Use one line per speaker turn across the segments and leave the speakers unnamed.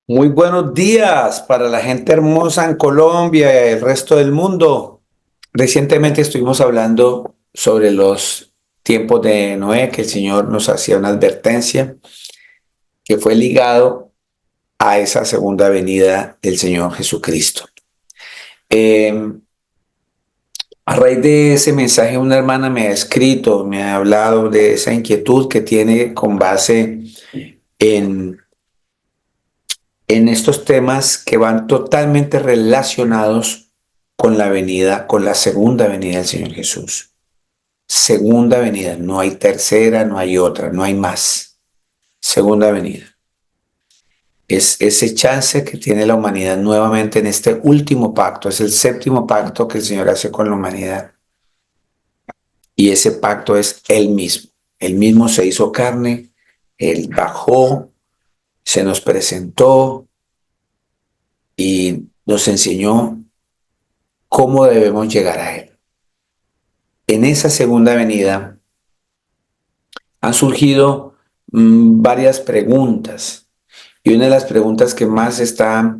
Muy buenos días para la gente hermosa en Colombia y el resto del mundo. Recientemente estuvimos hablando sobre los tiempos de Noé, que el Señor nos hacía una advertencia que fue ligado a esa segunda venida del Señor Jesucristo. Eh, a raíz de ese mensaje, una hermana me ha escrito, me ha hablado de esa inquietud que tiene con base en en estos temas que van totalmente relacionados con la venida, con la segunda venida del Señor Jesús. Segunda venida, no hay tercera, no hay otra, no hay más. Segunda venida. Es ese chance que tiene la humanidad nuevamente en este último pacto. Es el séptimo pacto que el Señor hace con la humanidad. Y ese pacto es Él mismo. Él mismo se hizo carne, Él bajó, se nos presentó y nos enseñó cómo debemos llegar a Él. En esa segunda venida han surgido varias preguntas y una de las preguntas que más está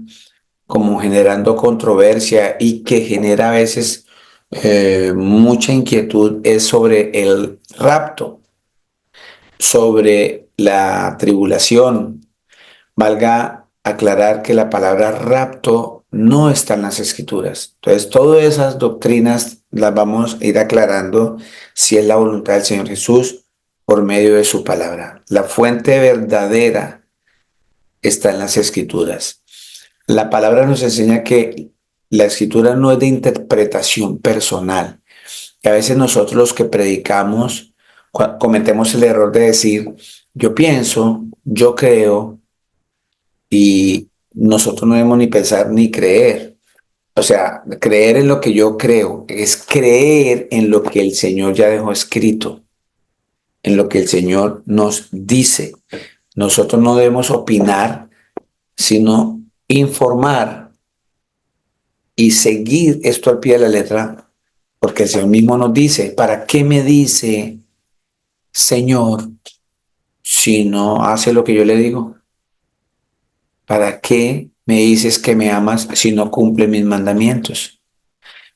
como generando controversia y que genera a veces mucha inquietud es sobre el rapto, sobre la tribulación. Valga aclarar que la palabra rapto no está en las escrituras. Entonces, todas esas doctrinas las vamos a ir aclarando si es la voluntad del Señor Jesús por medio de su palabra. La fuente verdadera está en las escrituras. La palabra nos enseña que la escritura no es de interpretación personal. Y a veces nosotros los que predicamos cometemos el error de decir, yo pienso, yo creo, y nosotros no debemos ni pensar ni creer. O sea, creer en lo que yo creo es creer en lo que el Señor ya dejó escrito, en lo que el Señor nos dice. Nosotros no debemos opinar, sino informar y seguir esto al pie de la letra, porque el Señor mismo nos dice, ¿para qué me dice Señor si no hace lo que yo le digo? ¿Para qué me dices que me amas si no cumple mis mandamientos?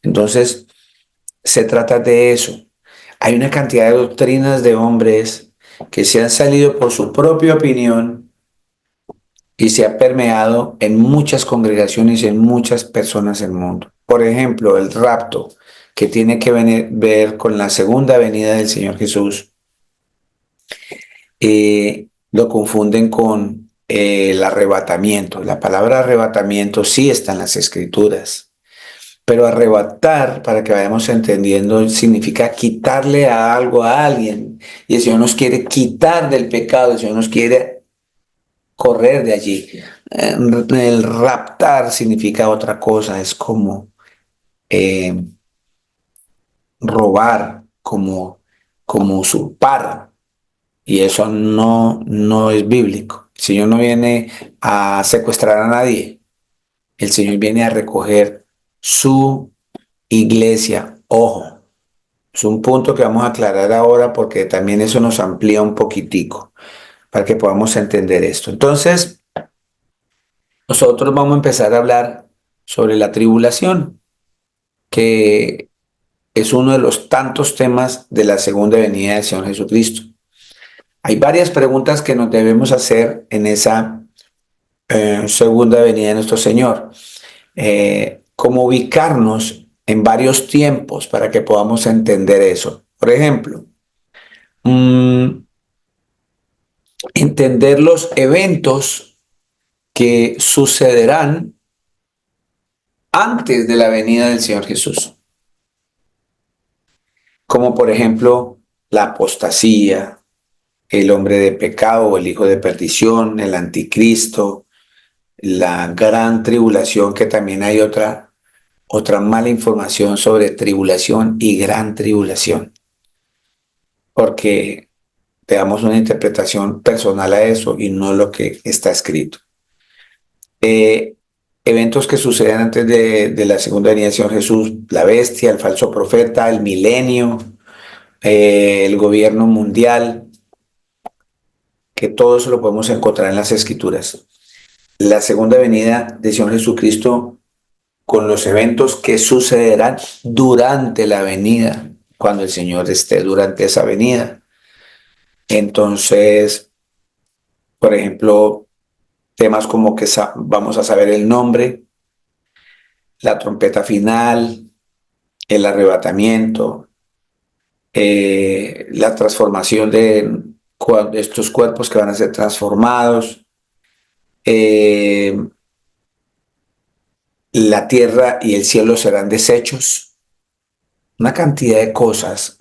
Entonces, se trata de eso. Hay una cantidad de doctrinas de hombres que se han salido por su propia opinión y se ha permeado en muchas congregaciones y en muchas personas del mundo. Por ejemplo, el rapto, que tiene que ver con la segunda venida del Señor Jesús, lo confunden con el arrebatamiento. La palabra arrebatamiento sí está en las escrituras. Pero arrebatar, para que vayamos entendiendo, significa quitarle a algo a alguien. Y el Señor nos quiere quitar del pecado, el Señor nos quiere correr de allí. El raptar significa otra cosa, es como eh, robar, como usurpar. Y eso no es bíblico. El Señor no viene a secuestrar a nadie. El Señor viene a recoger su iglesia. Ojo. Es un punto que vamos a aclarar ahora porque también eso nos amplía un poquitico para que podamos entender esto. Entonces, nosotros vamos a empezar a hablar sobre la tribulación, que es uno de los tantos temas de la segunda venida del Señor Jesucristo. Hay varias preguntas que nos debemos hacer en esa segunda venida de nuestro Señor. Cómo ubicarnos en varios tiempos para que podamos entender eso. Por ejemplo, mmm, entender los eventos que sucederán antes de la venida del Señor Jesús, como por ejemplo la apostasía, el hombre de pecado o el hijo de perdición, el anticristo, la gran tribulación, que también hay otra mala información sobre tribulación y gran tribulación, porque te damos una interpretación personal a eso y no lo que está escrito. eh, Eventos que suceden antes de la segunda venida del Señor Jesús, la bestia, el falso profeta, el milenio, el gobierno mundial, que todo eso lo podemos encontrar en las escrituras. la segunda venida del Señor Jesucristo con los eventos que sucederán durante la venida, cuando el Señor esté durante esa venida. Entonces, por ejemplo, temas como que vamos a saber el nombre, la trompeta final, el arrebatamiento, la transformación de estos cuerpos que van a ser transformados, eh, la tierra y el cielo serán deshechos, una cantidad de cosas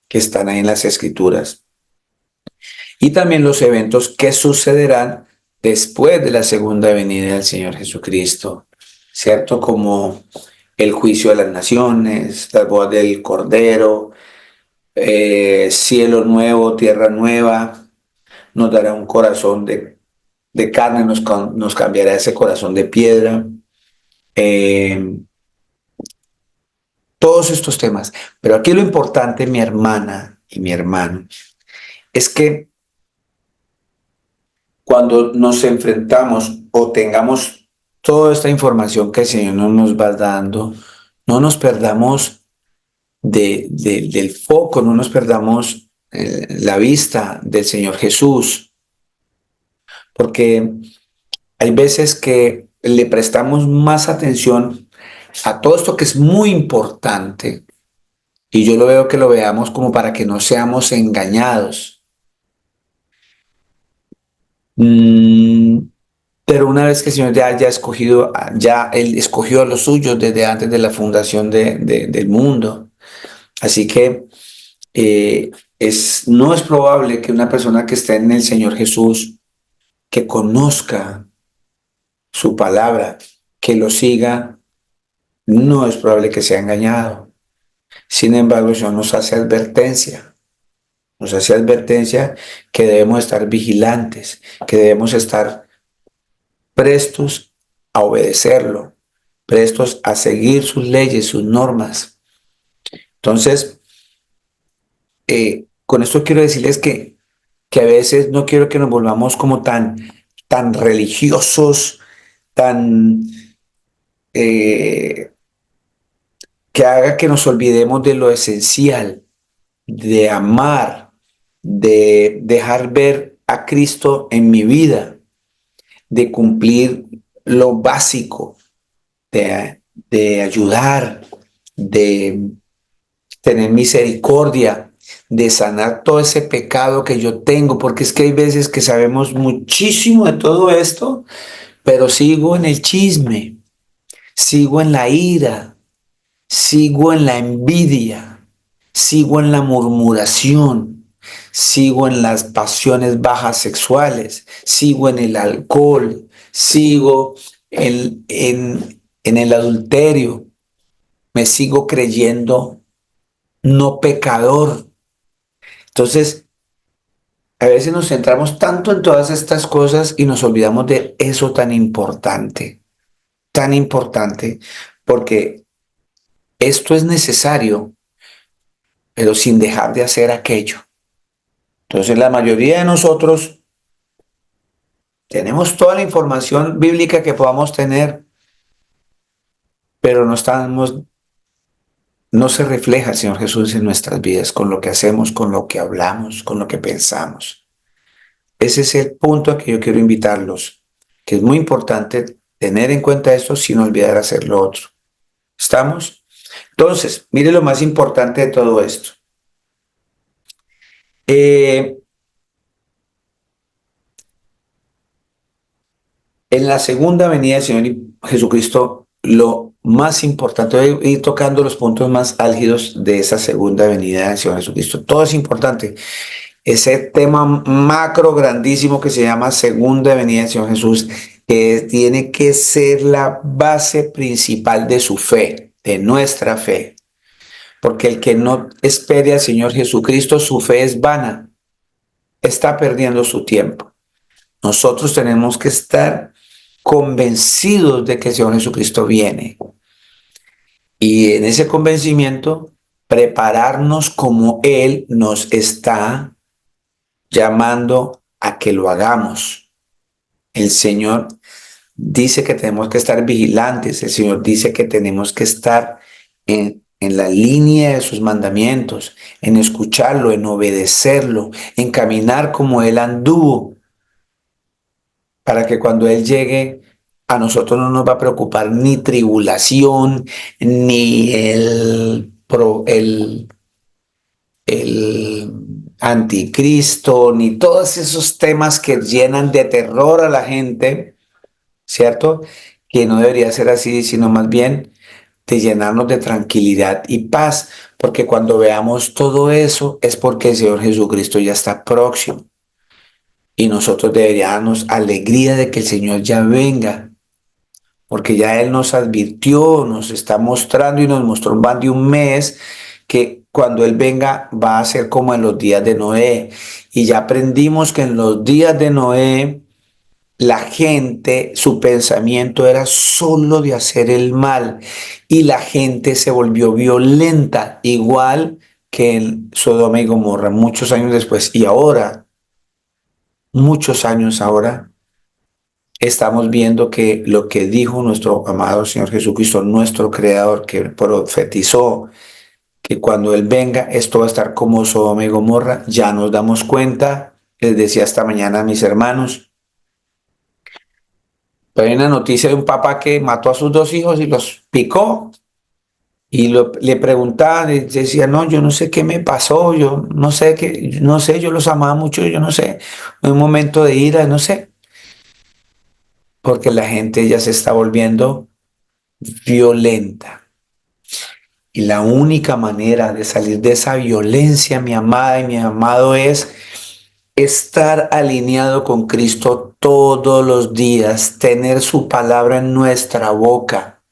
que están ahí en las escrituras. Y también los eventos que sucederán después de la segunda venida del Señor Jesucristo, ¿cierto? Como el juicio de las naciones, la voz del Cordero, cielo nuevo, tierra nueva, nos dará un corazón de carne, nos cambiará ese corazón de piedra. Eh, todos estos temas. Pero aquí lo importante, mi hermana y mi hermano, es que cuando nos enfrentamos o tengamos toda esta información que el Señor nos va dando, no nos perdamos del foco, no nos perdamos la vista del Señor Jesús, porque hay veces que le prestamos más atención a todo esto que es muy importante, y yo lo veo que lo veamos como para que no seamos engañados. Mm, pero una vez que el Señor ya haya escogido, ya Él escogió a los suyos desde antes de la fundación del mundo. Así que no es probable que una persona que esté en el Señor Jesús, que conozca su palabra, que lo siga, no es probable que sea engañado. Sin embargo, el Señor nos hace advertencia que debemos estar vigilantes, que debemos estar prestos a obedecerlo, prestos a seguir sus leyes, sus normas. Entonces, con esto quiero decirles que a veces no quiero que nos volvamos como tan religiosos, tan eh, que haga que nos olvidemos de lo esencial, de amar, de dejar ver a Cristo en mi vida, de cumplir lo básico, de ayudar, de tener misericordia, de sanar todo ese pecado que yo tengo, porque es que hay veces que sabemos muchísimo de todo esto, pero sigo en el chisme, sigo en la ira, sigo en la envidia, sigo en la murmuración, sigo en las pasiones bajas sexuales, sigo en el alcohol, sigo en el adulterio, me sigo creyendo no pecador. Entonces, a veces nos centramos tanto en todas estas cosas y nos olvidamos de eso tan importante, porque esto es necesario, pero sin dejar de hacer aquello. Entonces, la mayoría de nosotros tenemos toda la información bíblica que podamos tener, pero no se refleja el Señor Jesús en nuestras vidas, con lo que hacemos, con lo que hablamos, con lo que pensamos. Ese es el punto a que yo quiero invitarlos, que es muy importante tener en cuenta esto sin olvidar hacer lo otro. ¿Estamos? Entonces, mire lo más importante de todo esto. Eh, en la segunda venida del Señor Jesucristo, lo más importante, voy a ir tocando los puntos más álgidos de esa segunda venida del Señor Jesucristo. Todo es importante. Ese tema macro grandísimo que se llama segunda venida del Señor Jesús, que tiene que ser la base principal de su fe, de nuestra fe. Porque el que no espere al Señor Jesucristo, su fe es vana, está perdiendo su tiempo. Nosotros tenemos que estar convencidos de que el Señor Jesucristo viene. Y en ese convencimiento, prepararnos como Él nos está llamando a que lo hagamos. El Señor dice que tenemos que estar vigilantes, el Señor dice que tenemos que estar en la línea de sus mandamientos, en escucharlo, en obedecerlo, en caminar como Él anduvo, para que cuando Él llegue a nosotros no nos va a preocupar ni tribulación, ni el anticristo, ni todos esos temas que llenan de terror a la gente, ¿cierto? Que no debería ser así, sino más bien de llenarnos de tranquilidad y paz, porque cuando veamos todo eso es porque el Señor Jesucristo ya está próximo y nosotros deberíamos darnos alegría de que el Señor ya venga, porque ya Él nos advirtió, nos está mostrando y nos mostró más de un mes que cuando Él venga va a ser como en los días de Noé. Y ya aprendimos que en los días de Noé la gente, su pensamiento era solo de hacer el mal y la gente se volvió violenta, igual que en Sodoma y Gomorra, muchos años después. Y ahora, muchos años ahora, estamos viendo que lo que dijo nuestro amado Señor Jesucristo, nuestro Creador, que profetizó que cuando Él venga, esto va a estar como Sodoma y Gomorra, ya nos damos cuenta. Les decía esta mañana a mis hermanos, pero hay una noticia de un papá que mató a sus dos hijos y los picó. Y le preguntaba, decía, no, yo no sé qué me pasó, yo no sé qué, no sé, yo los amaba mucho, yo no sé, en un momento de ira, no sé, porque la gente ya se está volviendo violenta. Y la única manera de salir de esa violencia, mi amada y mi amado, es estar alineado con Cristo todos los días, tener su palabra en nuestra boca,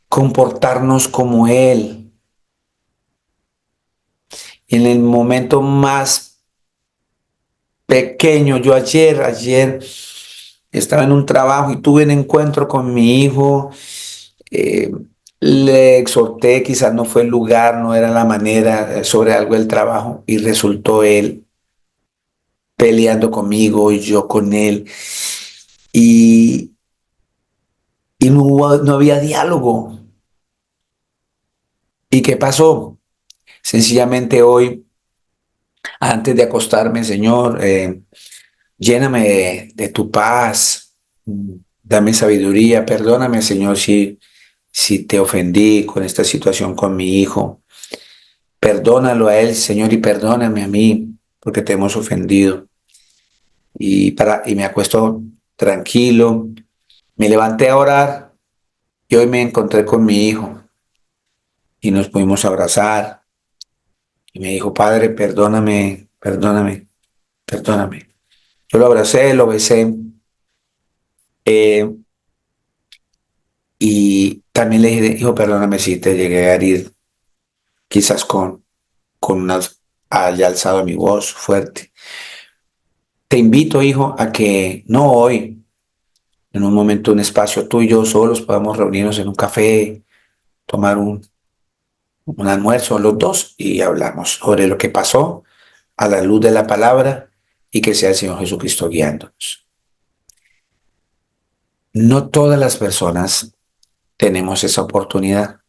comportarnos como Él. En el momento más pequeño, yo ayer estaba en un trabajo y tuve un encuentro con mi hijo, eh, le exhorté, quizás no fue el lugar, no era la manera sobre algo del trabajo y resultó él peleando conmigo y yo con él y, y no había diálogo. ¿Y qué pasó? Sencillamente hoy, antes de acostarme, Señor, lléname de tu paz, dame sabiduría, perdóname, Señor, si te ofendí con esta situación con mi hijo. Perdónalo a él, Señor, y perdóname a mí, porque te hemos ofendido. Y me acuesto tranquilo, me levanté a orar y hoy me encontré con mi hijo y nos pudimos abrazar. Y me dijo, Padre, perdóname, perdóname, perdóname. Yo lo abracé, lo besé. eh, Y también le dije, hijo, perdóname si te llegué a herir, quizás con unas, haya alzado mi voz fuerte. Te invito, hijo, a que no hoy, en un momento, un espacio tú y yo solos, podamos reunirnos en un café, tomar un almuerzo los dos y hablamos sobre lo que pasó a la luz de la palabra y que sea el Señor Jesucristo guiándonos. No todas las personas tenemos esa oportunidad.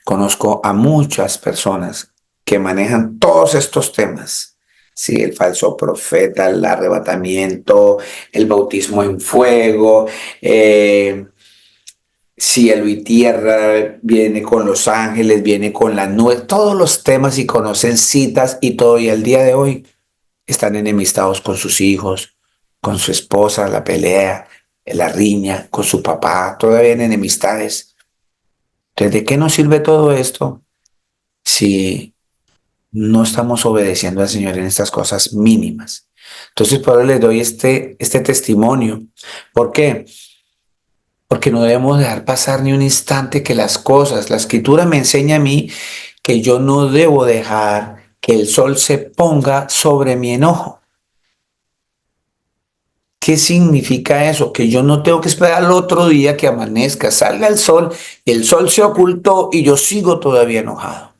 Conozco a muchas personas que manejan todos estos temas. Sí, el falso profeta, el arrebatamiento, el bautismo en fuego, cielo y tierra, viene con los ángeles, viene con la nube, todos los temas y conocen citas y todo. Y al día de hoy están enemistados con sus hijos, con su esposa, la pelea, la riña, con su papá, todavía en enemistades. Entonces, ¿de qué nos sirve todo esto si no estamos obedeciendo al Señor en estas cosas mínimas? Entonces, por eso les doy este testimonio. ¿Por qué? Porque no debemos dejar pasar ni un instante que las cosas, la escritura me enseña a mí que yo no debo dejar que el sol se ponga sobre mi enojo. ¿Qué significa eso? Que yo no tengo que esperar al otro día que amanezca, salga el sol se ocultó y yo sigo todavía enojado.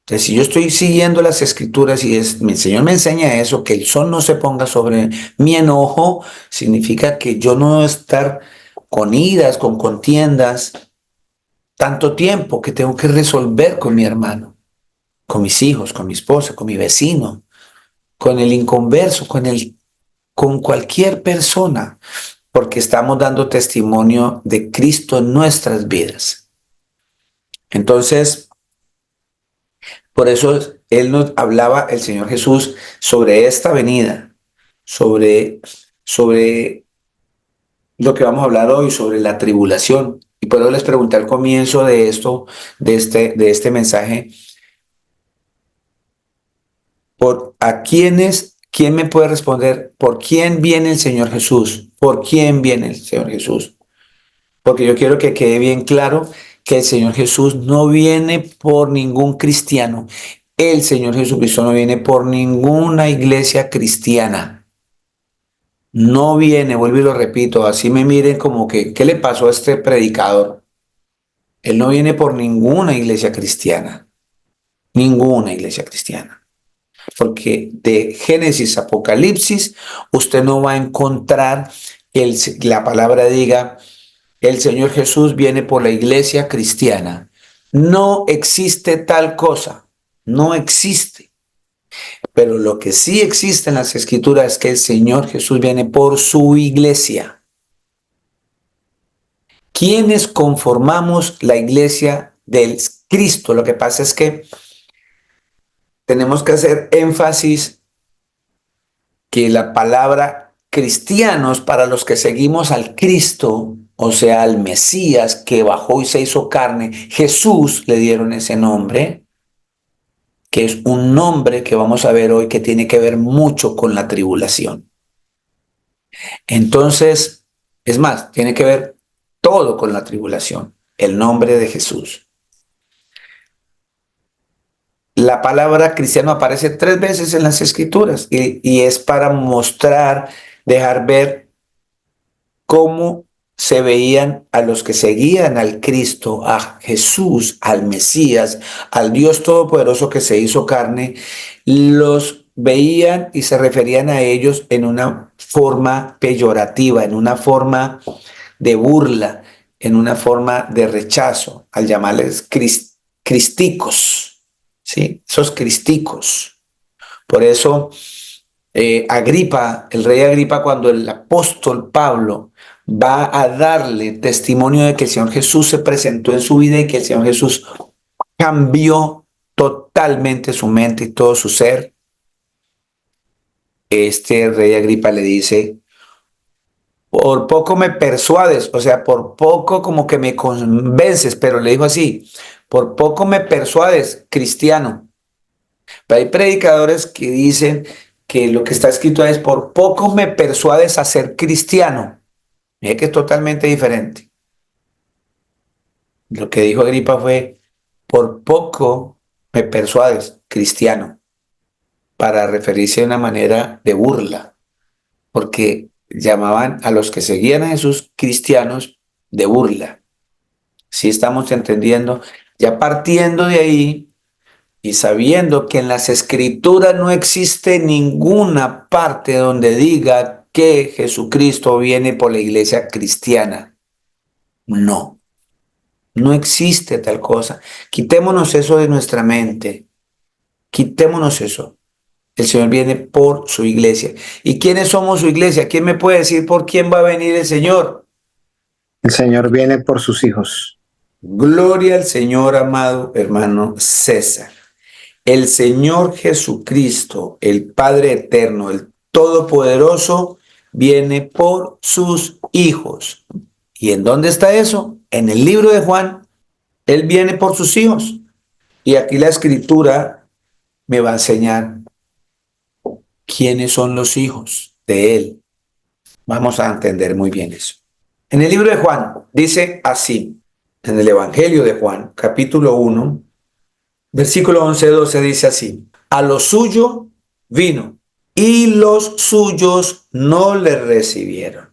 Entonces, si yo estoy siguiendo las escrituras y mi Señor me enseña eso, que el sol no se ponga sobre mi enojo, significa que yo no debo estar con iras, con contiendas, tanto tiempo que tengo que resolver con mi hermano, con mis hijos, con mi esposa, con mi vecino, con el inconverso, con cualquier persona, porque estamos dando testimonio de Cristo en nuestras vidas. Entonces, por eso Él nos hablaba, el Señor Jesús, sobre esta venida, sobre lo que vamos a hablar hoy, sobre la tribulación. Y por eso les pregunté al comienzo de esto, de este mensaje, ¿quién me puede responder? ¿Por quién viene el Señor Jesús? ¿Por quién viene el Señor Jesús? Porque yo quiero que quede bien claro que el Señor Jesús no viene por ningún cristiano. El Señor Jesucristo no viene por ninguna iglesia cristiana. No viene, vuelvo y lo repito, así me miren como que, ¿qué le pasó a este predicador? Él no viene por ninguna iglesia cristiana. Ninguna iglesia cristiana. Porque de Génesis a Apocalipsis, usted no va a encontrar que la palabra diga, el Señor Jesús viene por la iglesia cristiana. No existe tal cosa. No existe. Pero lo que sí existe en las escrituras es que el Señor Jesús viene por su iglesia. ¿Quiénes conformamos la iglesia del Cristo? Lo que pasa es que tenemos que hacer énfasis que la palabra cristianos, para los que seguimos al Cristo, o sea, al Mesías que bajó y se hizo carne, Jesús le dieron ese nombre, que es un nombre que vamos a ver hoy que tiene que ver mucho con la tribulación. Entonces, es más, tiene que ver todo con la tribulación, el nombre de Jesús. La palabra cristiano aparece 3 veces en las escrituras y es para mostrar, dejar ver cómo se veían a los que seguían al Cristo, a Jesús, al Mesías, al Dios Todopoderoso que se hizo carne, los veían y se referían a ellos en una forma peyorativa, en una forma de burla, en una forma de rechazo, al llamarles cristicos, ¿sí? Esos cristicos. Por eso Agripa, el rey Agripa, cuando el apóstol Pablo va a darle testimonio de que el Señor Jesús se presentó en su vida y que el Señor Jesús cambió totalmente su mente y todo su ser, este rey Agripa le dice, por poco me persuades, o sea, por poco como que me convences, pero le dijo así, por poco me persuades, cristiano. Pero hay predicadores que dicen que lo que está escrito es, por poco me persuades a ser cristiano. Mire que es totalmente diferente. Lo que dijo Agripa fue, por poco me persuades, cristiano, para referirse de una manera de burla, porque llamaban a los que seguían a Jesús cristianos de burla. Si estamos entendiendo, ya partiendo de ahí y sabiendo que en las escrituras no existe ninguna parte donde diga que Jesucristo viene por la iglesia cristiana. No, no existe tal cosa. Quitémonos eso de nuestra mente. Quitémonos eso. El Señor viene por su iglesia. ¿Y quiénes somos su iglesia? ¿Quién me puede decir por quién va a venir el Señor?
El Señor viene por sus hijos.
Gloria al Señor, amado hermano César. El Señor Jesucristo, el Padre eterno, el Todopoderoso, viene por sus hijos. ¿Y en dónde está eso? En el libro de Juan. Él viene por sus hijos. Y aquí la escritura me va a enseñar quiénes son los hijos de Él. Vamos a entender muy bien eso. En el libro de Juan dice así, en el Evangelio de Juan, capítulo 1, versículo 11-12 dice así, a lo suyo vino y los suyos no le recibieron,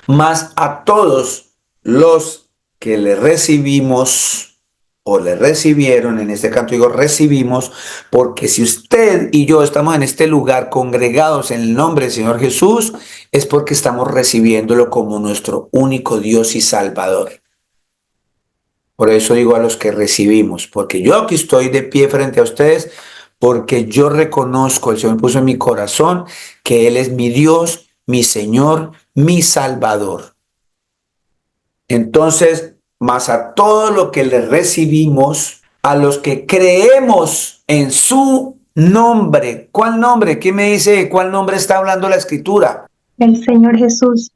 mas a todos los que le recibimos o le recibieron, en este canto digo recibimos, porque si usted y yo estamos en este lugar congregados en el nombre del Señor Jesús, es porque estamos recibiéndolo como nuestro único Dios y Salvador. Por eso digo a los que recibimos, porque yo aquí estoy de pie frente a ustedes, porque yo reconozco, el Señor puso en mi corazón que Él es mi Dios, mi Señor, mi Salvador. Entonces, más a todo lo que le recibimos, a los que creemos en su nombre. ¿Cuál nombre? ¿Quién me dice cuál nombre está hablando la Escritura?
El Señor Jesús.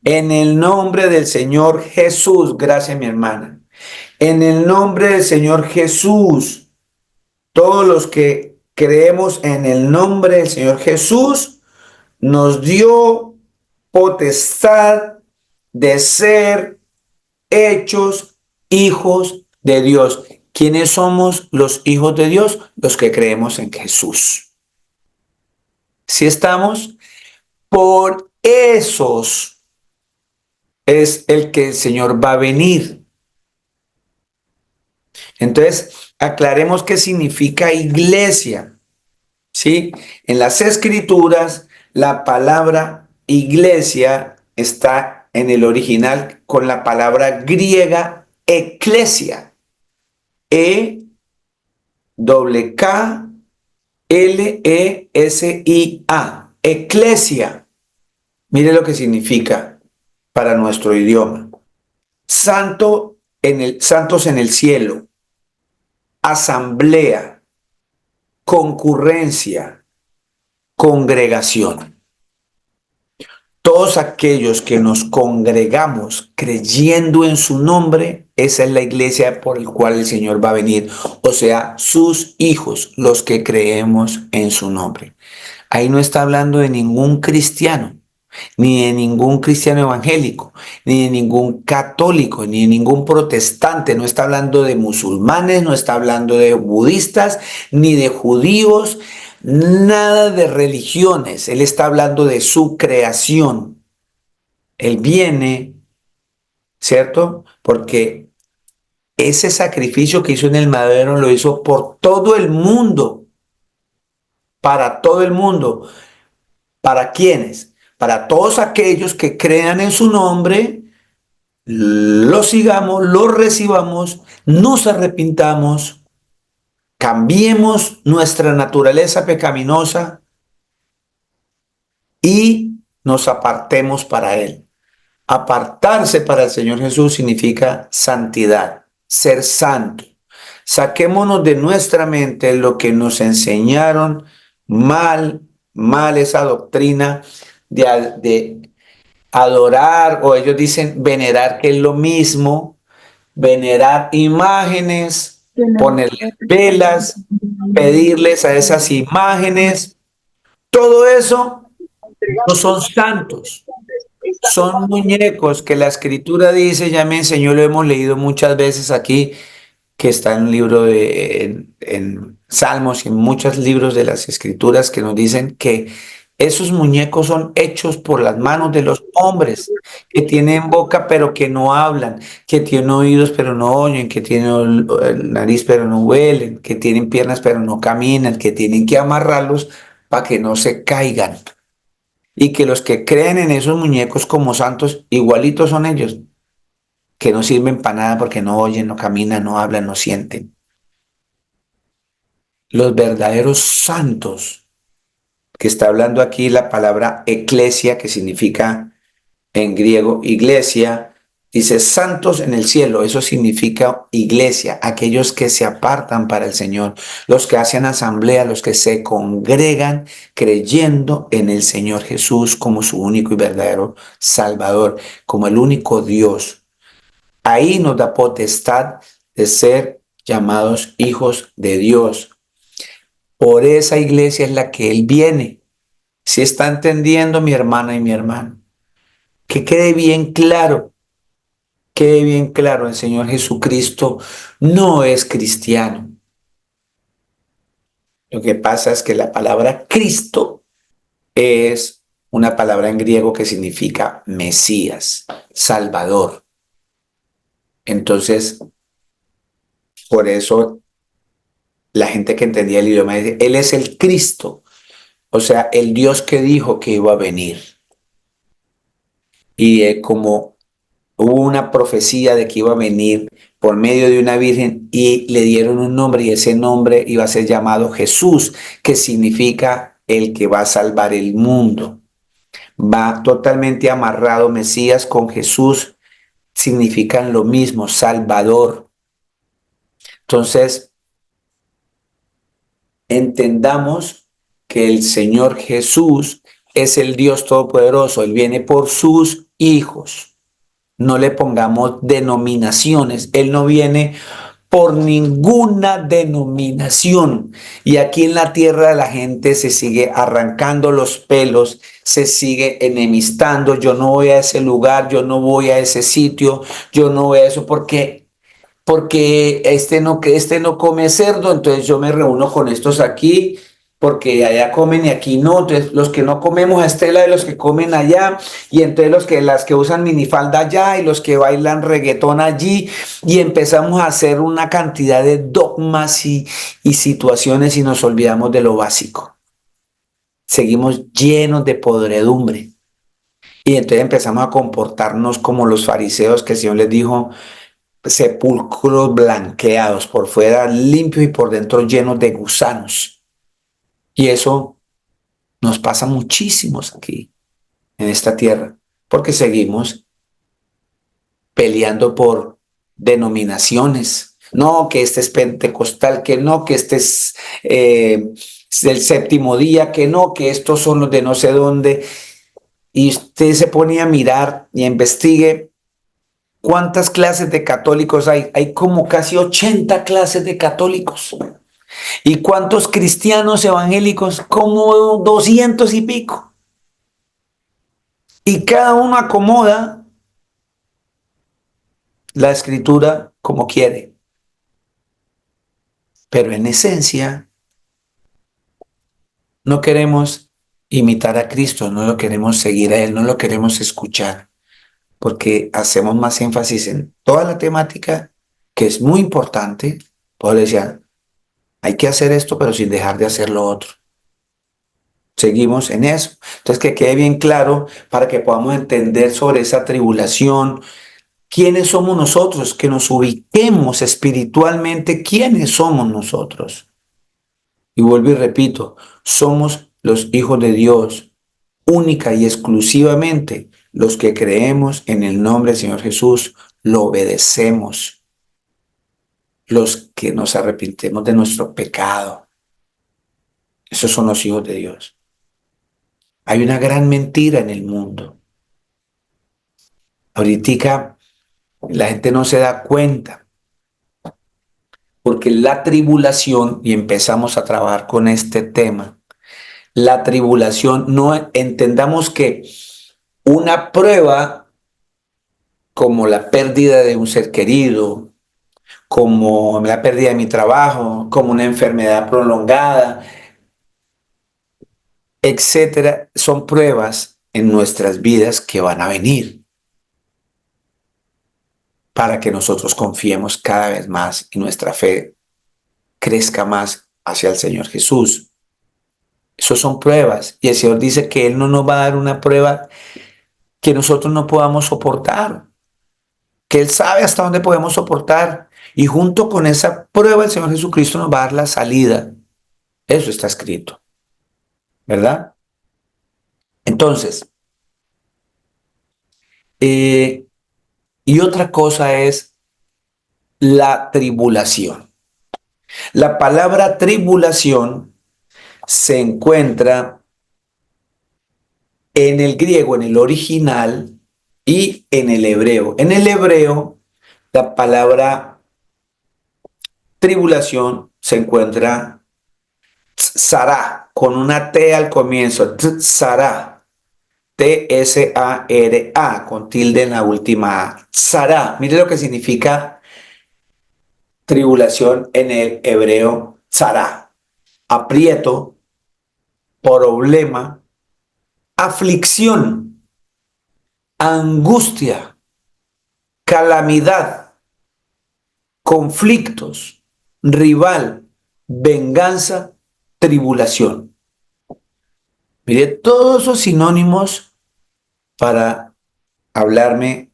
En el nombre del Señor Jesús, gracias mi hermana. En el nombre del Señor Jesús, todos los que creemos en el nombre del Señor Jesús, nos dio potestad de ser hechos hijos de Dios. ¿Quiénes somos los hijos de Dios? Los que creemos en Jesús. Si estamos, por esos es el que el Señor va a venir. Entonces, aclaremos qué significa iglesia. ¿Sí? En las Escrituras, la palabra iglesia está en el original con la palabra griega eclesia. E-K-L-E-S-I-A. Eclesia. Mire lo que significa para nuestro idioma. Santos en el cielo. Asamblea. Concurrencia. Congregación. Todos aquellos que nos congregamos creyendo en su nombre, esa es la iglesia por la cual el Señor va a venir. O sea, sus hijos, los que creemos en su nombre. Ahí no está hablando de ningún cristiano, ni de ningún cristiano evangélico, ni de ningún católico, ni de ningún protestante. No está hablando de musulmanes, no está hablando de budistas, ni de judíos, nada de religiones. Él está hablando de su creación. Él viene, ¿cierto? Porque ese sacrificio que hizo en el madero lo hizo por todo el mundo, para todo el mundo. ¿Para quiénes? Para todos aquellos que crean en su nombre, lo sigamos, lo recibamos, nos arrepintamos, cambiemos nuestra naturaleza pecaminosa y nos apartemos para Él. Apartarse para el Señor Jesús significa santidad, ser santo. Saquémonos de nuestra mente lo que nos enseñaron mal esa doctrina de adorar, o ellos dicen venerar, que es lo mismo, venerar imágenes, ponerles velas, pedirles a esas imágenes. Todo eso no son santos, son muñecos que la Escritura dice, ya me enseñó, lo hemos leído muchas veces aquí, que está en un libro en Salmos y en muchos libros de las Escrituras que nos dicen que esos muñecos son hechos por las manos de los hombres, que tienen boca pero que no hablan, que tienen oídos pero no oyen, que tienen nariz pero no huelen, que tienen piernas pero no caminan, que tienen que amarrarlos para que no se caigan. Y que los que creen en esos muñecos como santos, igualitos son ellos, que no sirven para nada porque no oyen, no caminan, no hablan, no sienten. Los verdaderos santos, que está hablando aquí la palabra eclesia, que significa en griego iglesia, dice santos en el cielo, eso significa iglesia, aquellos que se apartan para el Señor, los que hacen asamblea, los que se congregan creyendo en el Señor Jesús como su único y verdadero Salvador, como el único Dios. Ahí nos da potestad de ser llamados hijos de Dios. Por esa iglesia es la que Él viene. Si está entendiendo mi hermana y mi hermano, que quede bien claro, el Señor Jesucristo no es cristiano. Lo que pasa es que la palabra Cristo es una palabra en griego que significa Mesías, Salvador. Entonces, Por eso la gente que entendía el idioma dice, Él es el Cristo, o sea, el Dios que dijo que iba a venir. Y como hubo una profecía de que iba a venir por medio de una virgen y le dieron un nombre y ese nombre iba a ser llamado Jesús, que significa el que va a salvar el mundo. Va totalmente amarrado Mesías con Jesús, significan lo mismo, Salvador. Entonces, entendamos que el Señor Jesús es el Dios Todopoderoso. Él viene por sus hijos. No le pongamos denominaciones. Él no viene por ninguna denominación. Y aquí en la tierra la gente se sigue arrancando los pelos, se sigue enemistando. Yo no voy a ese lugar, yo no voy a ese sitio, yo no voy a eso porque este no come cerdo, entonces yo me reúno con estos aquí, porque allá comen y aquí no, entonces los que no comemos a Estela de los que comen allá, y entonces las que usan minifalda allá y los que bailan reggaetón allí, y empezamos a hacer una cantidad de dogmas y situaciones y nos olvidamos de lo básico. Seguimos llenos de podredumbre. Y entonces empezamos a comportarnos como los fariseos que el Señor les dijo, sepulcros blanqueados, por fuera limpios y por dentro llenos de gusanos. Y eso nos pasa muchísimos aquí, en esta tierra, porque seguimos peleando por denominaciones. No, que este es pentecostal, que no, que este es del séptimo día, que no, que estos son los de no sé dónde. Y usted se pone a mirar y investigue cuántas clases de católicos hay. Hay como casi 80 clases de católicos. ¿Y cuántos cristianos evangélicos? Como 200 y pico. Y cada uno acomoda la escritura como quiere. Pero en esencia, no queremos imitar a Cristo, no lo queremos seguir a Él, no lo queremos escuchar, porque hacemos más énfasis en toda la temática, que es muy importante. Por decir, hay que hacer esto, pero sin dejar de hacer lo otro. Seguimos en eso. Entonces, que quede bien claro para que podamos entender sobre esa tribulación, quiénes somos nosotros, que nos ubiquemos espiritualmente, quiénes somos nosotros. Y vuelvo y repito, somos los hijos de Dios, única y exclusivamente los que creemos en el nombre del Señor Jesús, lo obedecemos, los que nos arrepentimos de nuestro pecado. Esos son los hijos de Dios. Hay una gran mentira en el mundo. Ahorita la gente no se da cuenta, porque la tribulación, y empezamos a trabajar con este tema, la tribulación, no entendamos que una prueba como la pérdida de un ser querido, como la pérdida de mi trabajo, como una enfermedad prolongada, etcétera, son pruebas en nuestras vidas que van a venir para que nosotros confiemos cada vez más y nuestra fe crezca más hacia el Señor Jesús. Eso son pruebas y el Señor dice que Él no nos va a dar una prueba que nosotros no podamos soportar, que Él sabe hasta dónde podemos soportar y junto con esa prueba el Señor Jesucristo nos va a dar la salida. Eso está escrito, ¿verdad? Entonces, y otra cosa es la tribulación. La palabra tribulación se encuentra en el griego, en el original y en el hebreo. En el hebreo, la palabra tribulación se encuentra tsara, con una T al comienzo, tsara, T-S-A-R-A, con tilde en la última A. Tsara, mire lo que significa tribulación en el hebreo, tsara, aprieto, problema, aflicción, angustia, calamidad, conflictos, rival, venganza, tribulación. Mire, todos esos sinónimos para hablarme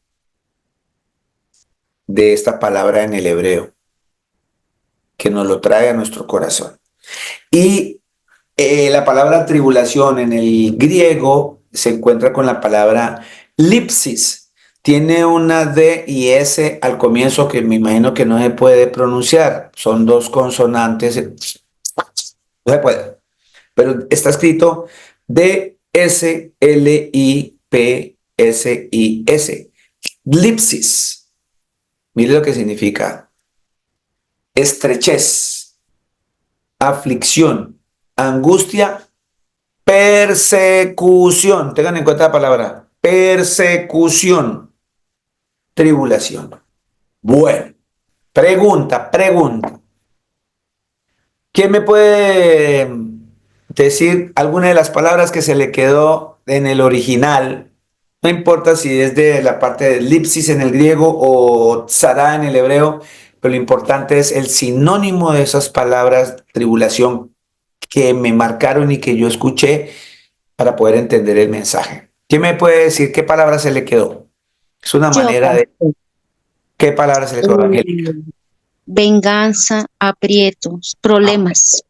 de esta palabra en el hebreo, que nos lo trae a nuestro corazón. Y la palabra tribulación en el griego se encuentra con la palabra lipsis. Tiene una D y S al comienzo que me imagino que no se puede pronunciar. Son dos consonantes. No se puede. Pero está escrito D-S-L-I-P-S-I-S. Lipsis. Mire lo que significa. Estrechez, aflicción, angustia, persecución. Tengan en cuenta la palabra persecución, tribulación. Bueno, pregunta. ¿Quién me puede decir alguna de las palabras que se le quedó en el original? No importa si es de la parte de lipsis en el griego o tzara en el hebreo, pero lo importante es el sinónimo de esas palabras, tribulación, que me marcaron y que yo escuché para poder entender el mensaje. ¿Quién me puede decir qué palabra se le quedó? Es una
Yo,
manera de...
pastor.
¿Qué palabra se le quedó, Angélica?
Venganza, aprietos, problemas.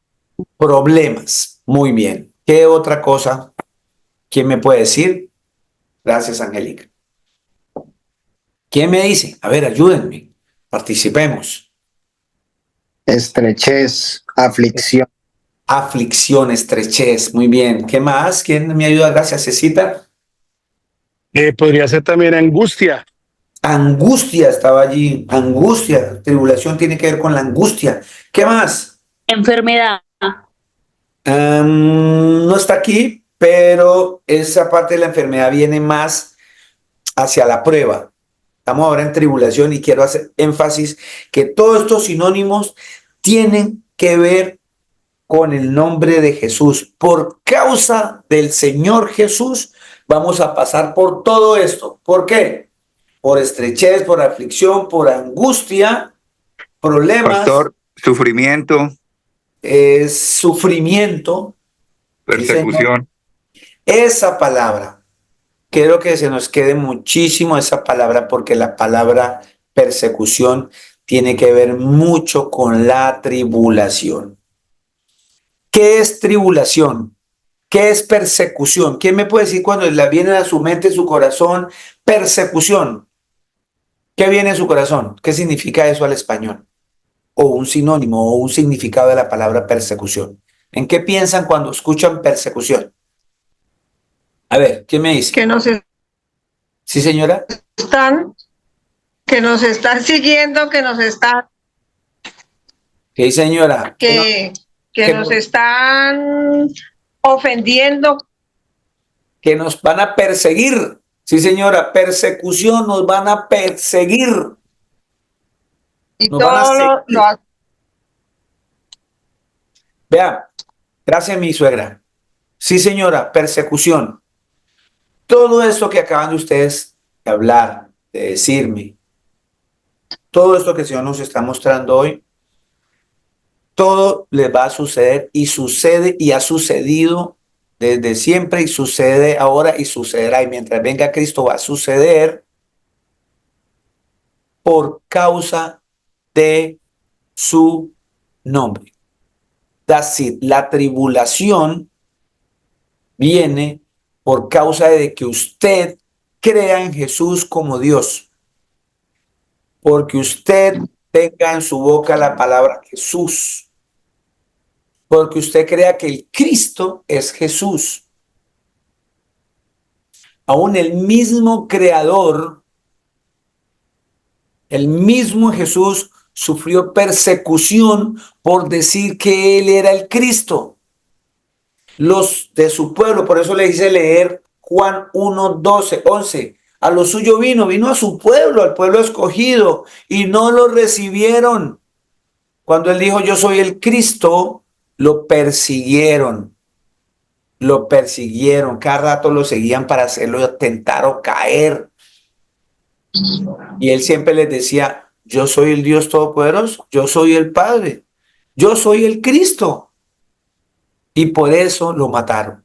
Problemas. Muy bien. ¿Qué otra cosa? ¿Quién me puede decir? Gracias, Angélica. ¿Quién me dice? A ver, ayúdenme. Participemos.
Estrechez, aflicción,
Aflicción, estrechez. Muy bien. ¿Qué más? ¿Quién me ayuda? Gracias, Cecita.
Podría ser también angustia.
Angustia estaba allí. Angustia. Tribulación tiene que ver con la angustia. ¿Qué más?
Enfermedad.
No está aquí, pero esa parte de la enfermedad viene más hacia la prueba. Estamos ahora en tribulación y quiero hacer énfasis que todos estos sinónimos tienen que ver con el nombre de Jesús. Por causa del Señor Jesús vamos a pasar por todo esto. ¿Por qué? Por estrechez, por aflicción, por angustia, problemas,
Pastor, sufrimiento,
sufrimiento. Sí, señor.
persecución.
Esa palabra, quiero que se nos quede muchísimo esa palabra porque la palabra persecución tiene que ver mucho con la tribulación. ¿Qué es tribulación? ¿Qué es persecución? ¿Quién me puede decir cuando le viene a su mente, su corazón, persecución? ¿Qué viene a su corazón? ¿Qué significa eso al español? O un sinónimo o un significado de la palabra persecución. ¿En qué piensan cuando escuchan persecución? A ver, ¿quién me dice?
Que nos
¿Sí, señora?
están siguiendo,
Sí, señora.
que
que
nos
nos-
están ofendiendo,
Que nos van a perseguir. Sí, señora, persecución, nos van a perseguir.
y
Nos van a
todo
seguir. Vea, gracias mi suegra. Sí, señora, persecución. Todo esto que acaban de ustedes de hablar, de decirme, todo esto que el Señor nos está mostrando hoy, todo les va a suceder y sucede y ha sucedido desde siempre y sucede ahora y sucederá. Y mientras venga Cristo va a suceder por causa de su nombre. Es decir, la tribulación viene por causa de que usted crea en Jesús como Dios, porque usted tenga en su boca la palabra Jesús, porque usted crea que el Cristo es Jesús. Aún el mismo Creador, el mismo Jesús sufrió persecución por decir que Él era el Cristo. Los de su pueblo, por eso le hice leer Juan 1, 12, 11. A lo suyo vino a su pueblo, al pueblo escogido, y no lo recibieron. Cuando Él dijo, yo soy el Cristo, lo persiguieron. Cada rato lo seguían para hacerlo tentar o caer. Y Él siempre les decía, yo soy el Dios Todopoderoso, yo soy el Padre. yo soy el Cristo. Y por eso lo mataron.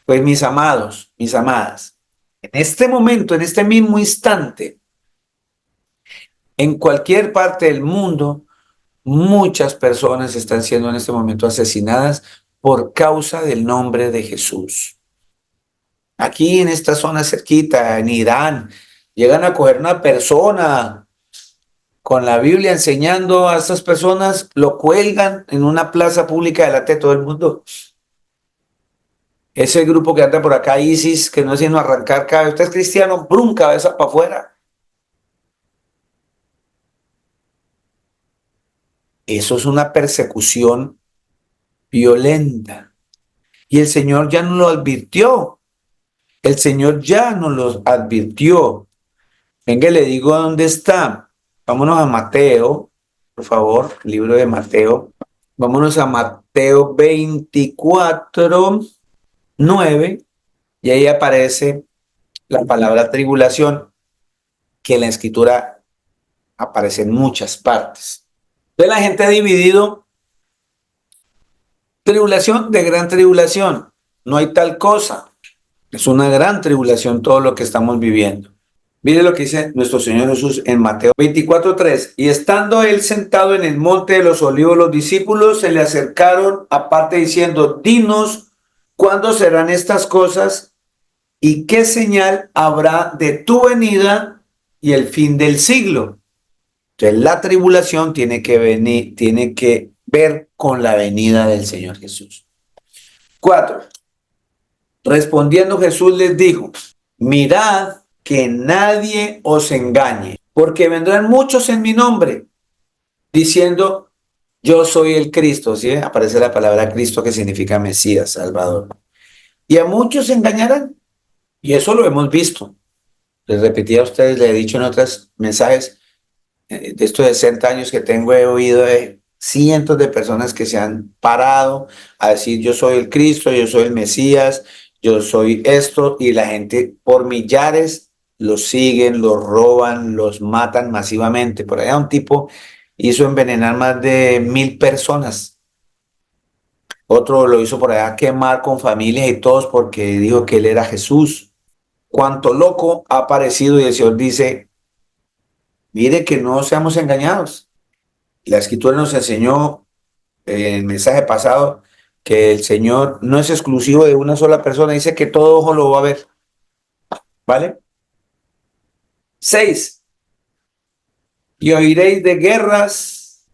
Pues mis amados, mis amadas, en este momento, en este mismo instante, en cualquier parte del mundo, muchas personas están siendo en este momento asesinadas por causa del nombre de Jesús. Aquí en esta zona cerquita, en Irán, llegan a coger una persona con la Biblia enseñando a estas personas, lo cuelgan en una plaza pública delante de todo el mundo. Ese grupo que anda por acá, ISIS, que no es sino arrancar cabeza. Usted es cristiano, brum, cabeza para afuera. Eso es una persecución violenta. Y el Señor ya nos lo advirtió. El Señor ya nos lo advirtió. Venga, le digo dónde está. Vámonos a Mateo, por favor, libro de Mateo. Vámonos a Mateo 24, 9, y ahí aparece la palabra tribulación, que en la escritura aparece en muchas partes. De la gente dividido, tribulación de gran tribulación. No hay tal cosa. Es una gran tribulación todo lo que estamos viviendo. Mire lo que dice nuestro Señor Jesús en Mateo 24:3. Y estando él sentado en el monte de los olivos, los discípulos se le acercaron aparte diciendo, dinos, ¿cuándo serán estas cosas? ¿Y qué señal habrá de tu venida y el fin del siglo? Entonces la tribulación tiene que venir, tiene que ver con la venida del Señor Jesús. 4. Respondiendo Jesús les dijo, mirad que nadie os engañe, porque vendrán muchos en mi nombre, diciendo, yo soy el Cristo. ¿Sí? Aparece la palabra Cristo, que significa Mesías, Salvador. Y a muchos engañarán. Y eso lo hemos visto. Les repetí a ustedes, les he dicho en otros mensajes, de estos 60 años que tengo, he oído de cientos de personas que se han parado a decir, yo soy el Cristo, yo soy el Mesías, yo soy esto, y la gente por millares los siguen, los roban, los matan masivamente. Por allá un tipo hizo envenenar más de 1000 personas. Otro lo hizo por allá quemar con familias y todos porque dijo que él era Jesús. Cuánto loco ha aparecido, y el Señor dice, mire que no seamos engañados. La Escritura nos enseñó en el mensaje pasado que el Señor no es exclusivo de una sola persona, dice que todo ojo lo va a ver. ¿Vale? 6. Y oiréis de guerras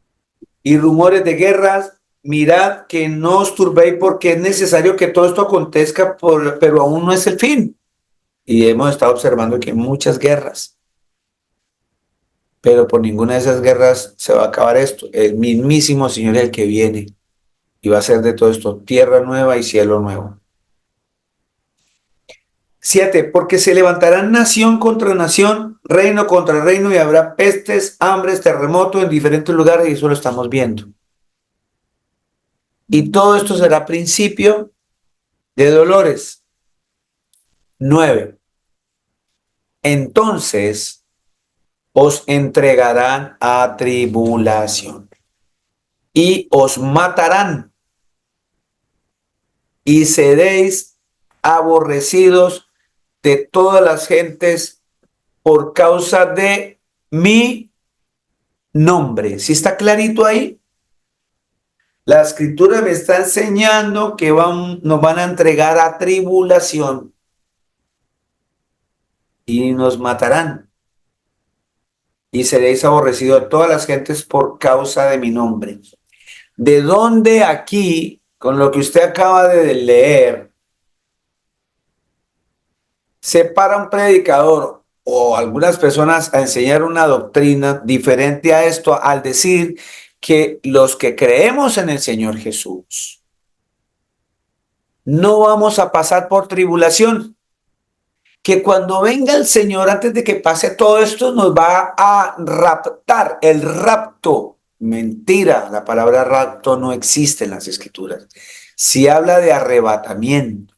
y rumores de guerras. Mirad que no os turbéis, porque es necesario que todo esto acontezca, pero aún no es el fin. Y hemos estado observando que hay muchas guerras. Pero por ninguna de esas guerras se va a acabar esto. El mismísimo Señor es el que viene y va a hacer de todo esto tierra nueva y cielo nuevo. 7. Porque se levantarán nación contra nación, reino contra reino, y habrá pestes, hambres, terremotos en diferentes lugares, y eso lo estamos viendo. Y todo esto será principio de dolores. 9. Entonces os entregarán a tribulación y os matarán, y seréis aborrecidos de todas las gentes por causa de mi nombre. ¿Sí está clarito ahí? La Escritura me está enseñando que nos van a entregar a tribulación y nos matarán, y seréis aborrecidos de todas las gentes por causa de mi nombre. ¿De dónde aquí, con lo que usted acaba de leer, se para un predicador o algunas personas a enseñar una doctrina diferente a esto, al decir que los que creemos en el Señor Jesús no vamos a pasar por tribulación? Que cuando venga el Señor, antes de que pase todo esto, nos va a raptar. El rapto, mentira, la palabra rapto no existe en las Escrituras. Si habla de arrebatamiento,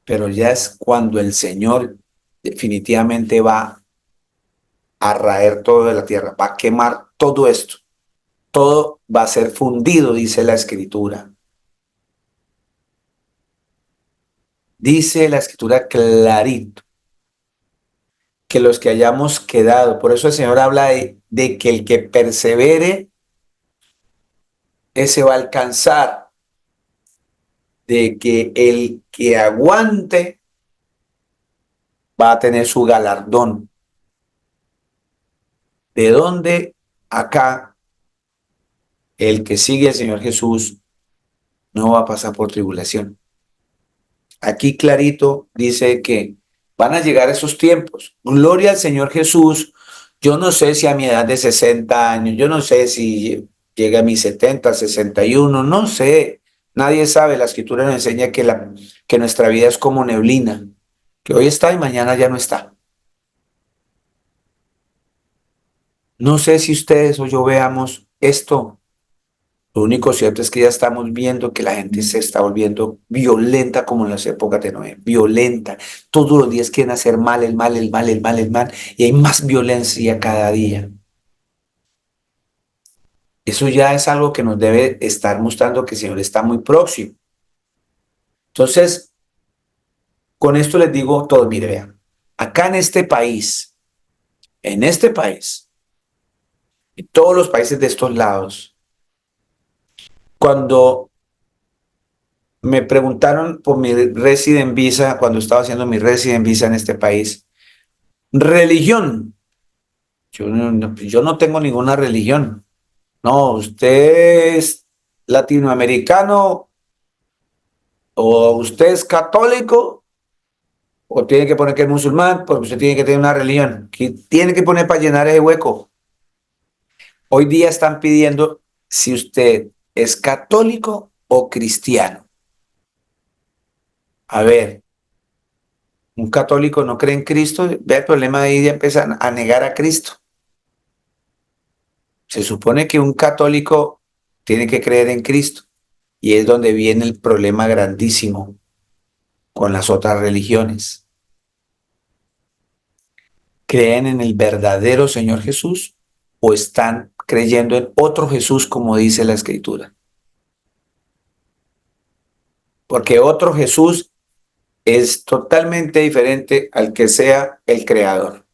pero ya es cuando el Señor definitivamente va a raer todo de la tierra, va a quemar todo esto. Todo va a ser fundido, dice la Escritura. Dice la Escritura clarito que los que hayamos quedado, por eso el Señor habla de que el que persevere, ese va a alcanzar, de que el que aguante va a tener su galardón. ¿De dónde? Acá, el que sigue al Señor Jesús no va a pasar por tribulación. Aquí clarito dice que van a llegar esos tiempos. Gloria al Señor Jesús. Yo no sé si a mi edad de 60 años, yo no sé si llega a mis 70, 61, no sé. Nadie sabe. La Escritura nos enseña que nuestra vida es como neblina, que hoy está y mañana ya no está. No sé si ustedes o yo veamos esto. Lo único cierto es que ya estamos viendo que la gente se está volviendo violenta como en las épocas de Noé, violenta. Todos los días quieren hacer mal, el mal, el mal, el mal, el mal, y hay más violencia cada día. Eso ya es algo que nos debe estar mostrando que el Señor está muy próximo. Entonces, con esto les digo todo, mire, vean, acá en este país, en todos los países de estos lados, cuando me preguntaron por mi resident visa, cuando estaba haciendo mi resident visa en este país, religión. Yo no tengo ninguna religión. No, usted es latinoamericano o usted es católico o tiene que poner que es musulmán, porque usted tiene que tener una religión. ¿Qué tiene que poner para llenar ese hueco? Hoy día están pidiendo si usted es católico o cristiano. A ver, un católico no cree en Cristo, ve el problema de ahí, ya empiezan a negar a Cristo. Se supone que un católico tiene que creer en Cristo y es donde viene el problema grandísimo con las otras religiones. ¿Creen en el verdadero Señor Jesús o están creyendo en otro Jesús como dice la Escritura? Porque otro Jesús es totalmente diferente al que sea el creador.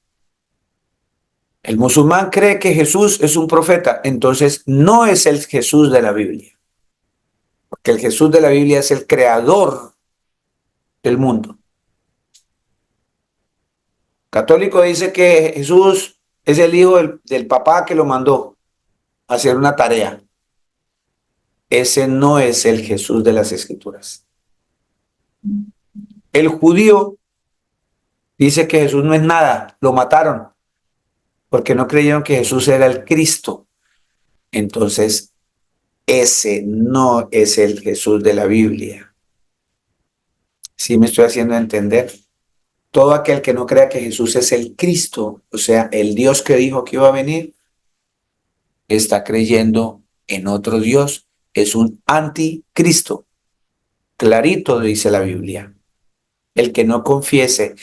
El musulmán cree que Jesús es un profeta, entonces no es el Jesús de la Biblia. Porque el Jesús de la Biblia es el creador del mundo. Católico dice que Jesús es el hijo del papá que lo mandó a hacer una tarea. Ese no es el Jesús de las Escrituras. El judío dice que Jesús no es nada, lo mataron porque no creyeron que Jesús era el Cristo. Entonces, ese no es el Jesús de la Biblia. ¿Sí me estoy haciendo entender? Todo aquel que no crea que Jesús es el Cristo, o sea, el Dios que dijo que iba a venir, está creyendo en otro Dios. Es un anticristo. Clarito dice la Biblia. El que no confiese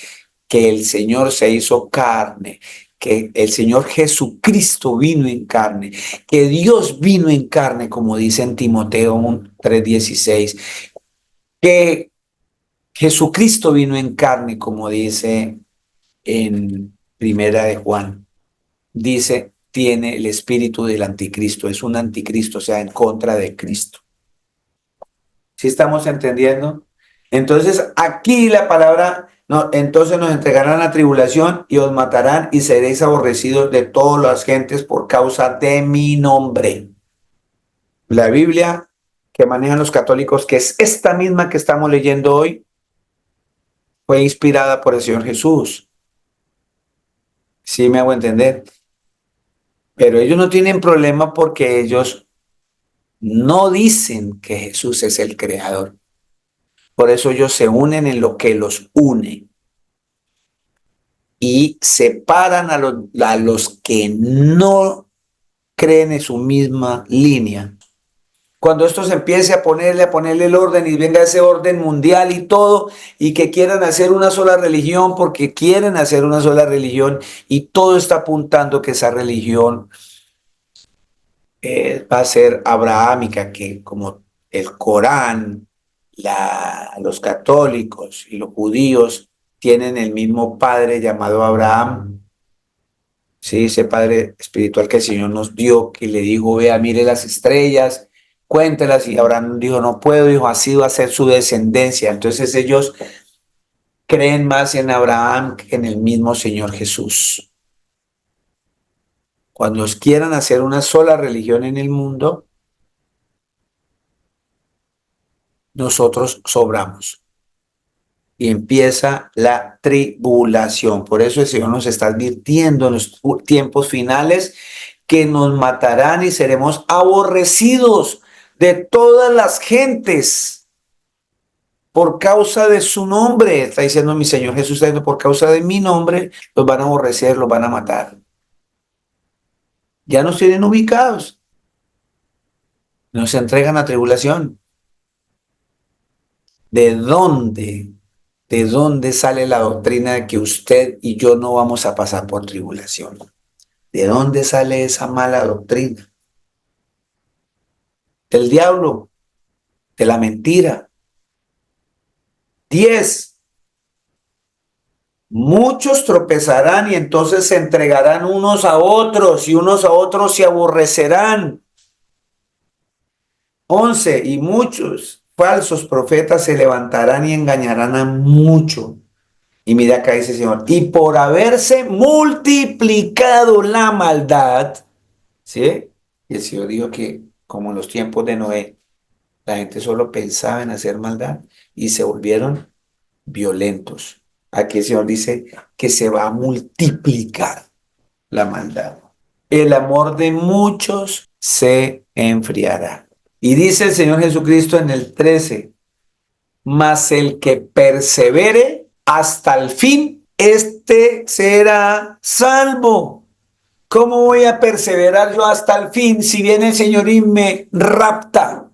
que el Señor se hizo carne, que el Señor Jesucristo vino en carne, que Dios vino en carne, como dice en Timoteo 3:16, que Jesucristo vino en carne, como dice en Primera de Juan. Dice, tiene el espíritu del anticristo, es un anticristo, o sea, en contra de Cristo. ¿Sí estamos entendiendo? Entonces, aquí la palabra, no, entonces nos entregarán a tribulación y os matarán y seréis aborrecidos de todas las gentes por causa de mi nombre. La Biblia que manejan los católicos, que es esta misma que estamos leyendo hoy, fue inspirada por el Señor Jesús. ¿Sí me hago entender? Pero ellos no tienen problema porque ellos no dicen que Jesús es el creador. Por eso ellos se unen en lo que los une y separan a los que no creen en su misma línea. Cuando esto se empiece a ponerle el orden y venga ese orden mundial y todo, y que quieran hacer una sola religión porque quieren hacer una sola religión y todo está apuntando que esa religión va a ser abrahámica, que como el Corán, los católicos y los judíos tienen el mismo padre llamado Abraham, ¿sí? Ese padre espiritual que el Señor nos dio, que le dijo, vea, mire las estrellas, cuéntelas, y Abraham dijo, no puedo, dijo, así va a ser su descendencia. Entonces ellos creen más en Abraham que en el mismo Señor Jesús. Cuando quieran hacer una sola religión en el mundo, nosotros sobramos. Y empieza la tribulación. Por eso el Señor nos está advirtiendo en los tiempos finales que nos matarán y seremos aborrecidos de todas las gentes por causa de su nombre. Está diciendo mi Señor Jesús, está diciendo, por causa de mi nombre, los van a aborrecer, los van a matar. Ya nos tienen ubicados. Nos entregan a tribulación. ¿De dónde? ¿De dónde sale la doctrina de que usted y yo no vamos a pasar por tribulación? ¿De dónde sale esa mala doctrina? Del diablo, de la mentira. 10. Muchos tropezarán y entonces se entregarán unos a otros y unos a otros se aborrecerán. 11. Y muchos falsos profetas se levantarán y engañarán a muchos. Y mira acá dice el Señor, y por haberse multiplicado la maldad, ¿sí? Y el Señor dijo que como en los tiempos de Noé, la gente solo pensaba en hacer maldad y se volvieron violentos. Aquí el Señor dice que se va a multiplicar la maldad. El amor de muchos se enfriará. Y dice el Señor Jesucristo en el 13, mas el que persevere hasta el fin, este será salvo. ¿Cómo voy a perseverar yo hasta el fin si viene el Señor y me rapta?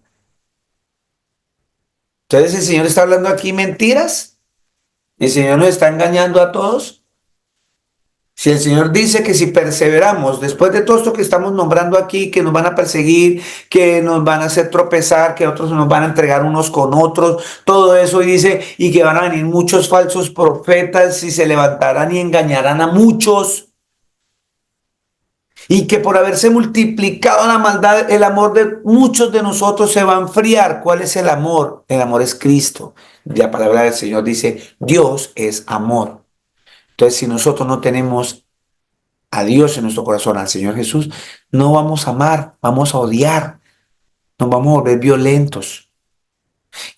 Entonces el Señor está hablando aquí mentiras. El Señor nos está engañando a todos. Si el Señor dice que si perseveramos, después de todo esto que estamos nombrando aquí, que nos van a perseguir, que nos van a hacer tropezar, que otros nos van a entregar unos con otros, todo eso, y dice, y que van a venir muchos falsos profetas y se levantarán y engañarán a muchos, y que por haberse multiplicado la maldad, el amor de muchos de nosotros se va a enfriar. ¿Cuál es el amor? El amor es Cristo. La palabra del Señor dice, Dios es amor. Entonces, si nosotros no tenemos a Dios en nuestro corazón, al Señor Jesús, no vamos a amar, vamos a odiar, nos vamos a volver violentos.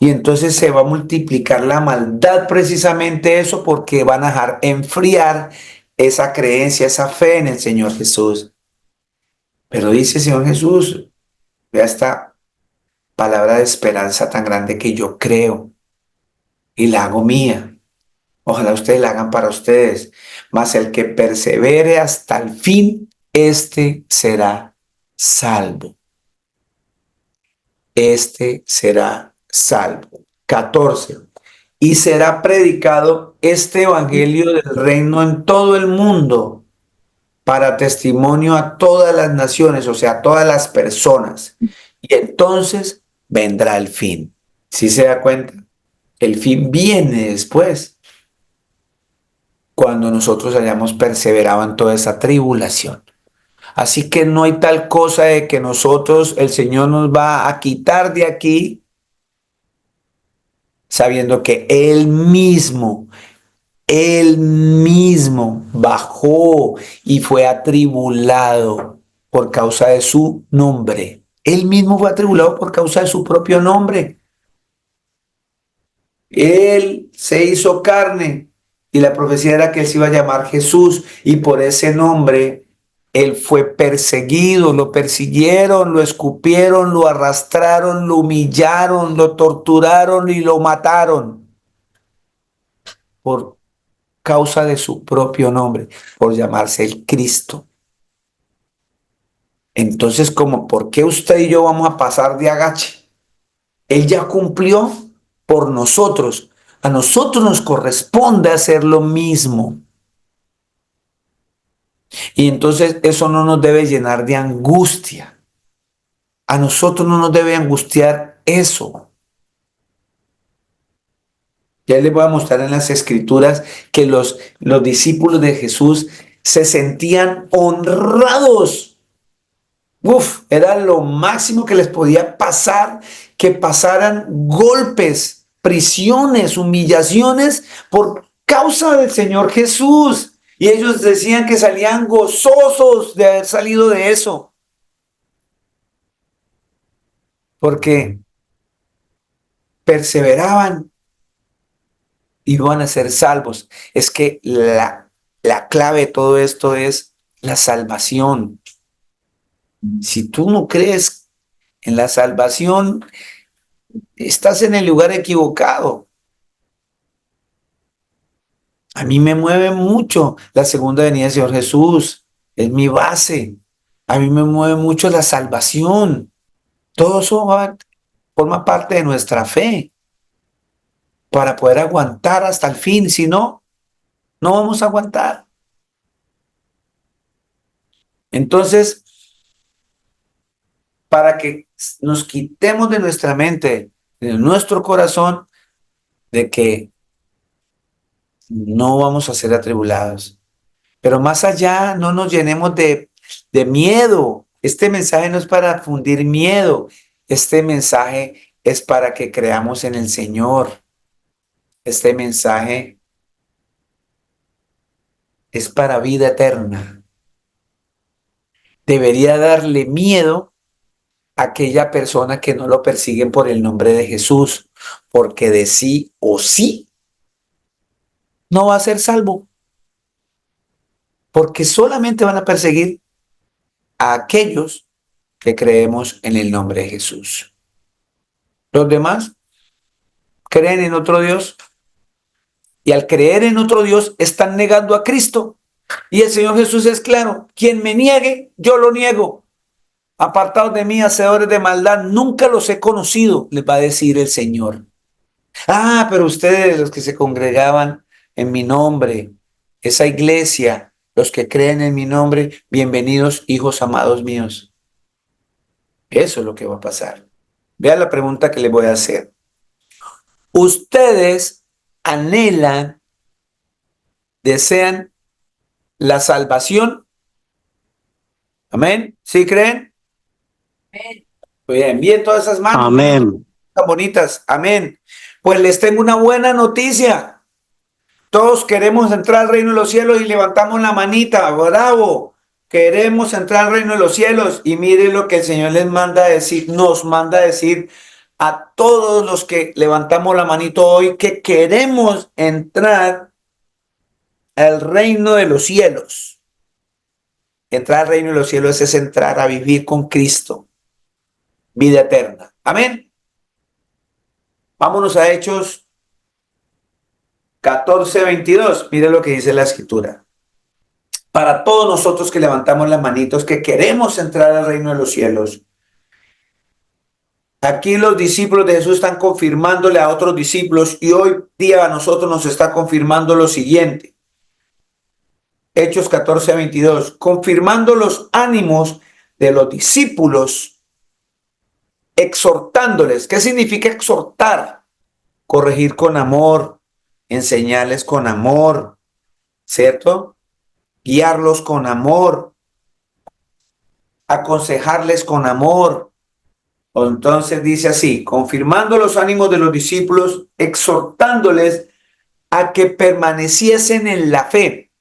Y entonces se va a multiplicar la maldad, precisamente eso, porque van a dejar enfriar esa creencia, esa fe en el Señor Jesús. Pero dice el Señor Jesús, vea esta palabra de esperanza tan grande que yo creo y la hago mía. Ojalá ustedes la hagan para ustedes. Mas el que persevere hasta el fin, este será salvo. Este será salvo. 14. Y será predicado este evangelio del reino en todo el mundo para testimonio a todas las naciones, o sea, a todas las personas. Y entonces vendrá el fin. ¿Sí se da cuenta? El fin viene después, cuando nosotros hayamos perseverado en toda esa tribulación. Así que no hay tal cosa de que nosotros, el Señor nos va a quitar de aquí, sabiendo que Él mismo bajó y fue atribulado por causa de su nombre. Él mismo fue atribulado por causa de su propio nombre. Él se hizo carne. Y la profecía era que él se iba a llamar Jesús, y por ese nombre él fue perseguido, lo persiguieron, lo escupieron, lo arrastraron, lo humillaron, lo torturaron y lo mataron por causa de su propio nombre, por llamarse el Cristo. Entonces, ¿por qué usted y yo vamos a pasar de agache? Él ya cumplió por nosotros. A nosotros nos corresponde hacer lo mismo. Y entonces eso no nos debe llenar de angustia. A nosotros no nos debe angustiar eso. Ya les voy a mostrar en las escrituras que los discípulos de Jesús se sentían honrados. Era lo máximo que les podía pasar, que pasaran golpes, prisiones, humillaciones por causa del Señor Jesús. Y ellos decían que salían gozosos de haber salido de eso. Porque perseveraban y van a ser salvos. Es que la clave de todo esto es la salvación. Si tú no crees en la salvación, estás en el lugar equivocado. A mí me mueve mucho la segunda venida del Señor Jesús. Es mi base. A mí me mueve mucho la salvación. Todo eso forma parte de nuestra fe para poder aguantar hasta el fin. Si no, no vamos a aguantar. Entonces, para que nos quitemos de nuestra mente, de nuestro corazón, de que no vamos a ser atribulados. Pero más allá, no nos llenemos de miedo. Este mensaje no es para fundir miedo. Este mensaje es para que creamos en el Señor. Este mensaje es para vida eterna. Debería darle miedo a aquella persona que no lo persiguen por el nombre de Jesús, porque de sí o sí no va a ser salvo. Porque solamente van a perseguir a aquellos que creemos en el nombre de Jesús. Los demás creen en otro Dios y al creer en otro Dios están negando a Cristo. Y el Señor Jesús es claro: quien me niegue, yo lo niego. Apartados de mí, hacedores de maldad, nunca los he conocido, les va a decir el Señor. Ah, pero ustedes, los que se congregaban en mi nombre, esa iglesia, los que creen en mi nombre, bienvenidos, hijos amados míos. Eso es lo que va a pasar. Vean la pregunta que les voy a hacer. ¿Ustedes anhelan, desean la salvación? ¿Amén? ¿Sí creen? Bien, bien, todas esas manos.
Amén.
Tan bonitas. Amén. Pues les tengo una buena noticia. Todos queremos entrar al reino de los cielos y levantamos la manita. Bravo. Queremos entrar al reino de los cielos. Y mire lo que el Señor les manda a decir, nos manda a decir a todos los que levantamos la manito hoy que queremos entrar al reino de los cielos. Entrar al reino de los cielos es entrar a vivir con Cristo. Vida eterna. Amén. Vámonos a Hechos 14:22. Mire lo que dice la escritura. Para todos nosotros que levantamos las manitos, que queremos entrar al reino de los cielos. Aquí los discípulos de Jesús están confirmándole a otros discípulos y hoy día a nosotros nos está confirmando lo siguiente. Hechos 14:22. Confirmando los ánimos de los discípulos, exhortándoles. ¿Qué significa exhortar? Corregir con amor, enseñarles con amor, ¿cierto? Guiarlos con amor, aconsejarles con amor. Entonces dice así: confirmando los ánimos de los discípulos, exhortándoles a que permaneciesen en la fe.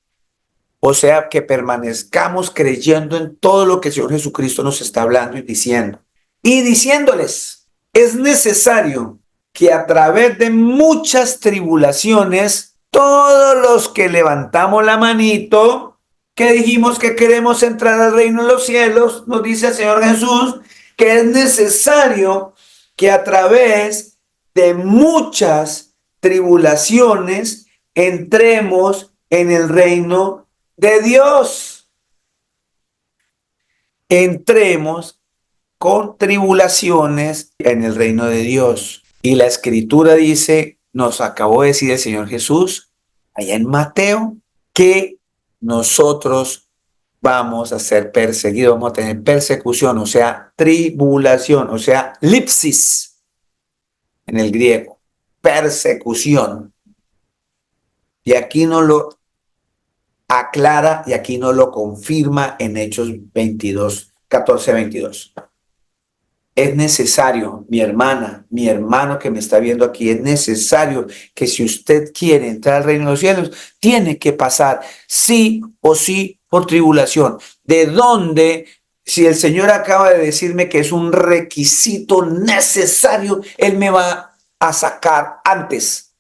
O sea, que permanezcamos creyendo en todo lo que el Señor Jesucristo nos está hablando y diciendo. Y diciéndoles, es necesario que a través de muchas tribulaciones, todos los que levantamos la manito, que dijimos que queremos entrar al reino de los cielos, nos dice el Señor Jesús, que es necesario que a través de muchas tribulaciones entremos en el reino de Dios. Entremos con tribulaciones en el reino de Dios. Y la escritura dice, nos acabó de decir el Señor Jesús, allá en Mateo, que nosotros vamos a ser perseguidos, vamos a tener persecución, o sea, tribulación, o sea, lipsis en el griego, persecución. Y aquí nos lo aclara y aquí nos lo confirma en Hechos 22, 14, 22. Es necesario, mi hermana, mi hermano que me está viendo aquí, es necesario que si usted quiere entrar al reino de los cielos, tiene que pasar sí o sí por tribulación. ¿De dónde? Si el Señor acaba de decirme que es un requisito necesario, Él me va a sacar antes.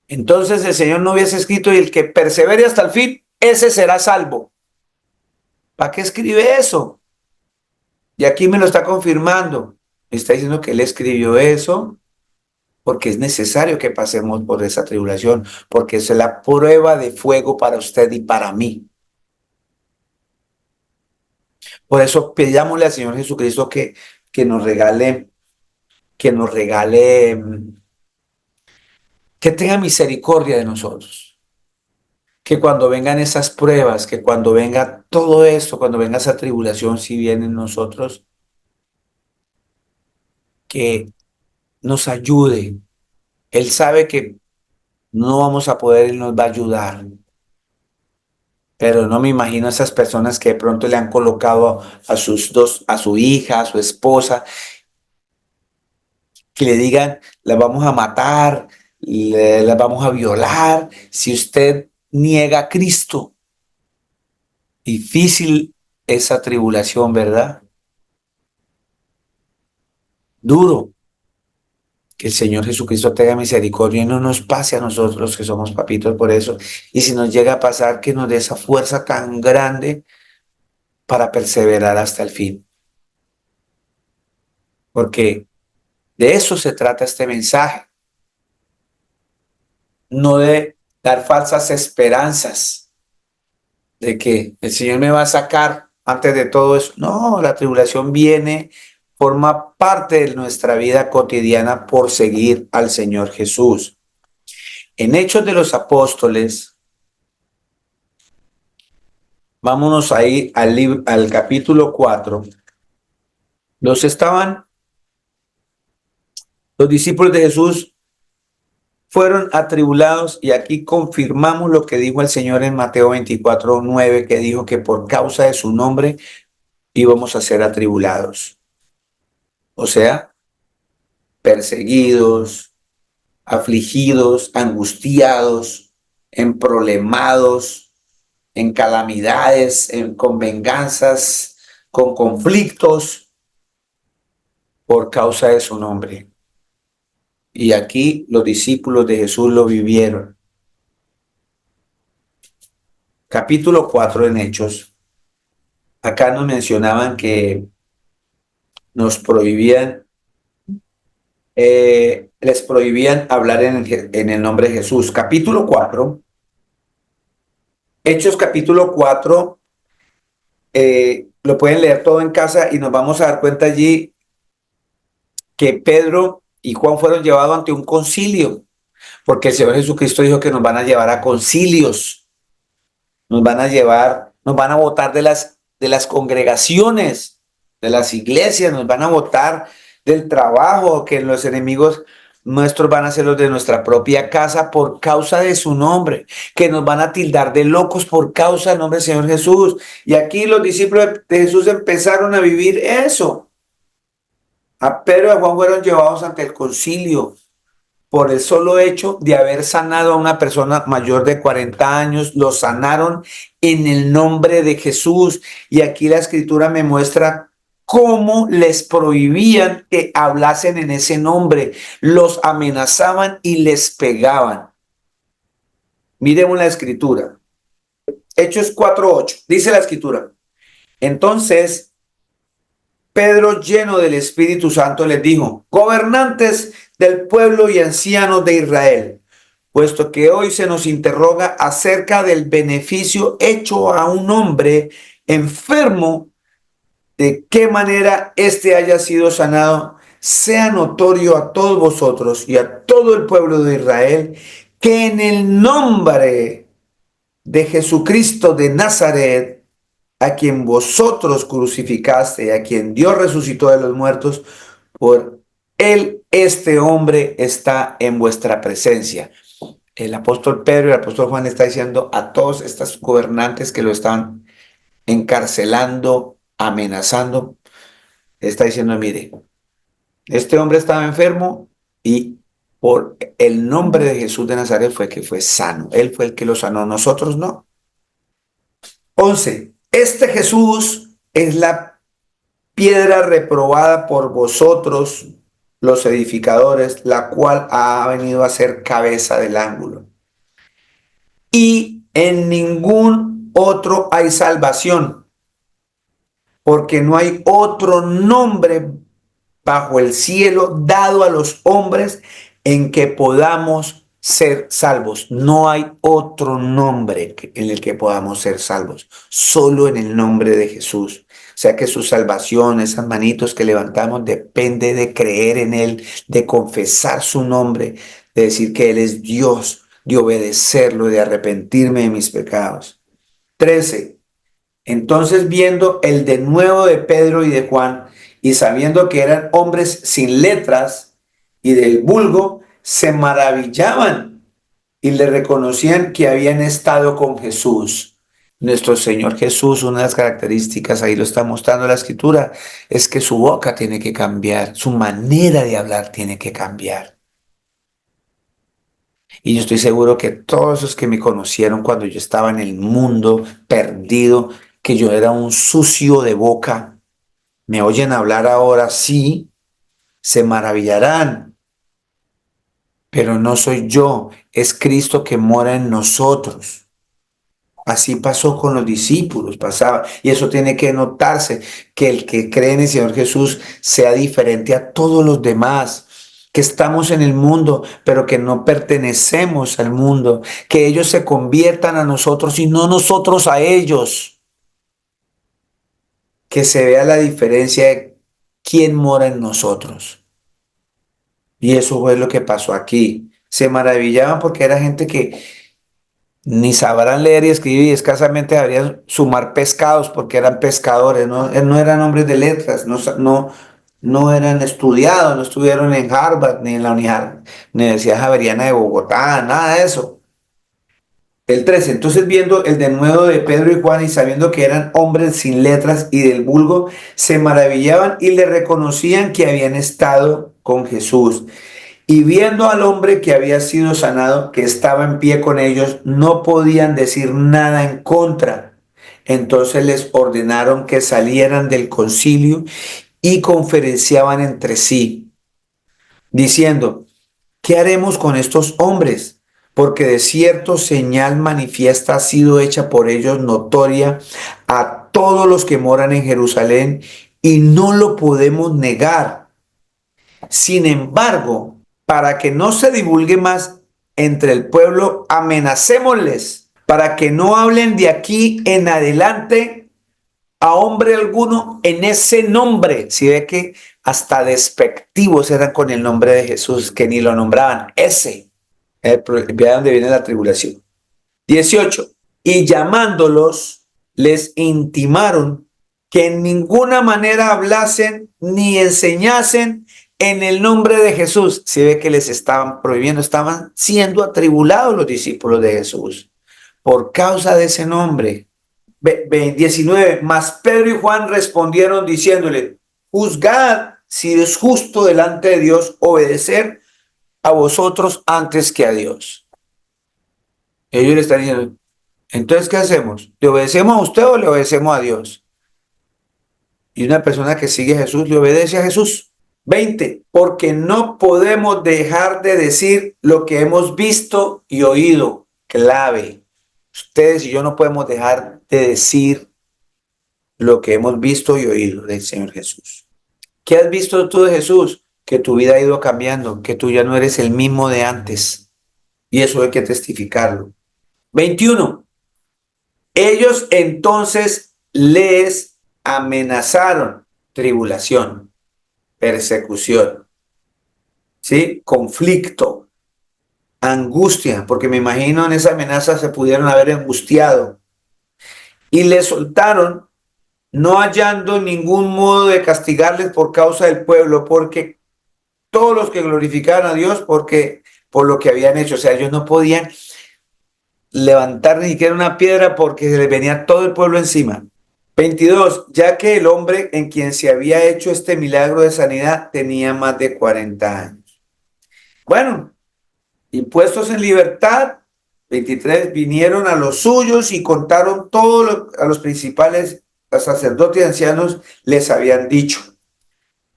Entonces el Señor no hubiese escrito: y el que persevere hasta el fin, ese será salvo. ¿Para qué escribe eso? Y aquí me lo está confirmando. Me está diciendo que Él escribió eso porque es necesario que pasemos por esa tribulación, porque es la prueba de fuego para usted y para mí. Por eso pidámosle al Señor Jesucristo que nos regale, que tenga misericordia de nosotros. Que cuando vengan esas pruebas, que cuando venga todo esto, cuando venga esa tribulación, si viene en nosotros, que nos ayude. Él sabe que no vamos a poder, Él nos va a ayudar. Pero no me imagino a esas personas que de pronto le han colocado a su hija, a su esposa, que le digan: la vamos a matar, la vamos a violar, si usted niega a Cristo. Difícil esa tribulación, ¿verdad? Duro. Que el Señor Jesucristo tenga misericordia y no nos pase a nosotros los que somos papitos por eso. Y si nos llega a pasar, que nos dé esa fuerza tan grande para perseverar hasta el fin. Porque de eso se trata este mensaje. No de dar falsas esperanzas de que el Señor me va a sacar antes de todo eso. No, la tribulación viene, forma parte de nuestra vida cotidiana por seguir al Señor Jesús. En Hechos de los Apóstoles, vámonos ahí al capítulo 4. Los discípulos de Jesús fueron atribulados, y aquí confirmamos lo que dijo el Señor en Mateo 24, 9, que dijo que por causa de su nombre íbamos a ser atribulados. O sea, perseguidos, afligidos, angustiados, emproblemados, en calamidades, con venganzas, con conflictos, por causa de su nombre. Y aquí los discípulos de Jesús lo vivieron. Capítulo 4 en Hechos. Acá nos mencionaban que nos prohibían, les prohibían hablar en el nombre de Jesús. Capítulo 4. Hechos capítulo 4. Lo pueden leer todo en casa y nos vamos a dar cuenta allí que Pedro y Juan fueron llevados ante un concilio, porque el Señor Jesucristo dijo que nos van a llevar a concilios, nos van a botar de las congregaciones, de las iglesias, nos van a botar del trabajo, que los enemigos nuestros van a ser los de nuestra propia casa por causa de su nombre, que nos van a tildar de locos por causa del nombre del Señor Jesús. Y aquí los discípulos de Jesús empezaron a vivir eso. A Pedro y a Juan fueron llevados ante el concilio por el solo hecho de haber sanado a una persona mayor de 40 años. Lo sanaron en el nombre de Jesús. Y aquí la escritura me muestra cómo les prohibían que hablasen en ese nombre. Los amenazaban y les pegaban. Miremos la escritura. Hechos 4:8. Dice la escritura: entonces Pedro, lleno del Espíritu Santo, les dijo: gobernantes del pueblo y ancianos de Israel, puesto que hoy se nos interroga acerca del beneficio hecho a un hombre enfermo, de qué manera éste haya sido sanado, sea notorio a todos vosotros y a todo el pueblo de Israel que en el nombre de Jesucristo de Nazaret, a quien vosotros crucificaste y a quien Dios resucitó de los muertos, por él este hombre está en vuestra presencia. El apóstol Pedro y el apóstol Juan está diciendo a todos estos gobernantes que lo estaban encarcelando, amenazando, está diciendo, mire, este hombre estaba enfermo y por el nombre de Jesús de Nazaret fue que fue sano. Él fue el que lo sanó, nosotros no. 11. Este Jesús es la piedra reprobada por vosotros, los edificadores, la cual ha venido a ser cabeza del ángulo. Y en ningún otro hay salvación, porque no hay otro nombre bajo el cielo dado a los hombres en que podamos ser salvos. No hay otro nombre en el que podamos ser salvos, solo en el nombre de Jesús. O sea que su salvación, esas manitos que levantamos, depende de creer en Él, de confesar su nombre, de decir que Él es Dios, de obedecerlo, de arrepentirme de mis pecados. 13. Entonces, viendo el denuedo de Pedro y de Juan, y sabiendo que eran hombres sin letras y del vulgo, se maravillaban y le reconocían que habían estado con Jesús. Nuestro Señor Jesús, una de las características, ahí lo está mostrando la Escritura, es que su boca tiene que cambiar, su manera de hablar tiene que cambiar. Y yo estoy seguro que todos los que me conocieron cuando yo estaba en el mundo perdido, que yo era un sucio de boca, me oyen hablar ahora, sí, se maravillarán, pero no soy yo, es Cristo que mora en nosotros. Así pasó con los discípulos, pasaba, y eso tiene que notarse, que el que cree en el Señor Jesús sea diferente a todos los demás, que estamos en el mundo, pero que no pertenecemos al mundo, que ellos se conviertan a nosotros y no nosotros a ellos. Que se vea la diferencia de quién mora en nosotros. Y eso fue lo que pasó aquí. Se maravillaban porque era gente que ni sabrán leer y escribir y escasamente sabrían sumar pescados porque eran pescadores, no eran hombres de letras, no eran estudiados, no estuvieron en Harvard ni en la Universidad Javeriana de Bogotá, nada de eso. El 13, entonces viendo el denuedo de Pedro y Juan y sabiendo que eran hombres sin letras y del vulgo, se maravillaban y le reconocían que habían estado con Jesús. Y viendo al hombre que había sido sanado, que estaba en pie con ellos, no podían decir nada en contra. Entonces les ordenaron que salieran del concilio y conferenciaban entre sí, diciendo, ¿qué haremos con estos hombres? Porque de cierto señal manifiesta ha sido hecha por ellos notoria a todos los que moran en Jerusalén y no lo podemos negar. Sin embargo, para que no se divulgue más entre el pueblo, amenacémosles para que no hablen de aquí en adelante a hombre alguno en ese nombre. Si ve que hasta despectivos eran con el nombre de Jesús, que ni lo nombraban, ese. Vea dónde viene la tribulación. 18. Y llamándolos, les intimaron que en ninguna manera hablasen ni enseñasen en el nombre de Jesús. Si ve que les estaban prohibiendo, estaban siendo atribulados los discípulos de Jesús por causa de ese nombre. 19. Mas Pedro y Juan respondieron diciéndole, juzgad si es justo delante de Dios obedecer a vosotros antes que a Dios. Ellos le están diciendo, entonces, ¿qué hacemos? ¿Le obedecemos a usted o le obedecemos a Dios? Y una persona que sigue a Jesús le obedece a Jesús. 20. Porque no podemos dejar de decir lo que hemos visto y oído. Clave. Ustedes y yo no podemos dejar de decir lo que hemos visto y oído del Señor Jesús. ¿Qué has visto tú de Jesús? Que tu vida ha ido cambiando, que tú ya no eres el mismo de antes. Y eso hay que testificarlo. 21. Ellos entonces les amenazaron tribulación, persecución, ¿sí? Conflicto, angustia, porque me imagino en esa amenaza se pudieron haber angustiado, y le soltaron, no hallando ningún modo de castigarles por causa del pueblo, porque todos los que glorificaban a Dios, porque por lo que habían hecho, o sea, ellos no podían levantar ni siquiera una piedra porque se les venía todo el pueblo encima. 22. Ya que el hombre en quien se había hecho este milagro de sanidad tenía más de 40 años. Bueno, y puestos en libertad, 23, vinieron a los suyos y contaron todo a los principales, a sacerdotes y ancianos les habían dicho.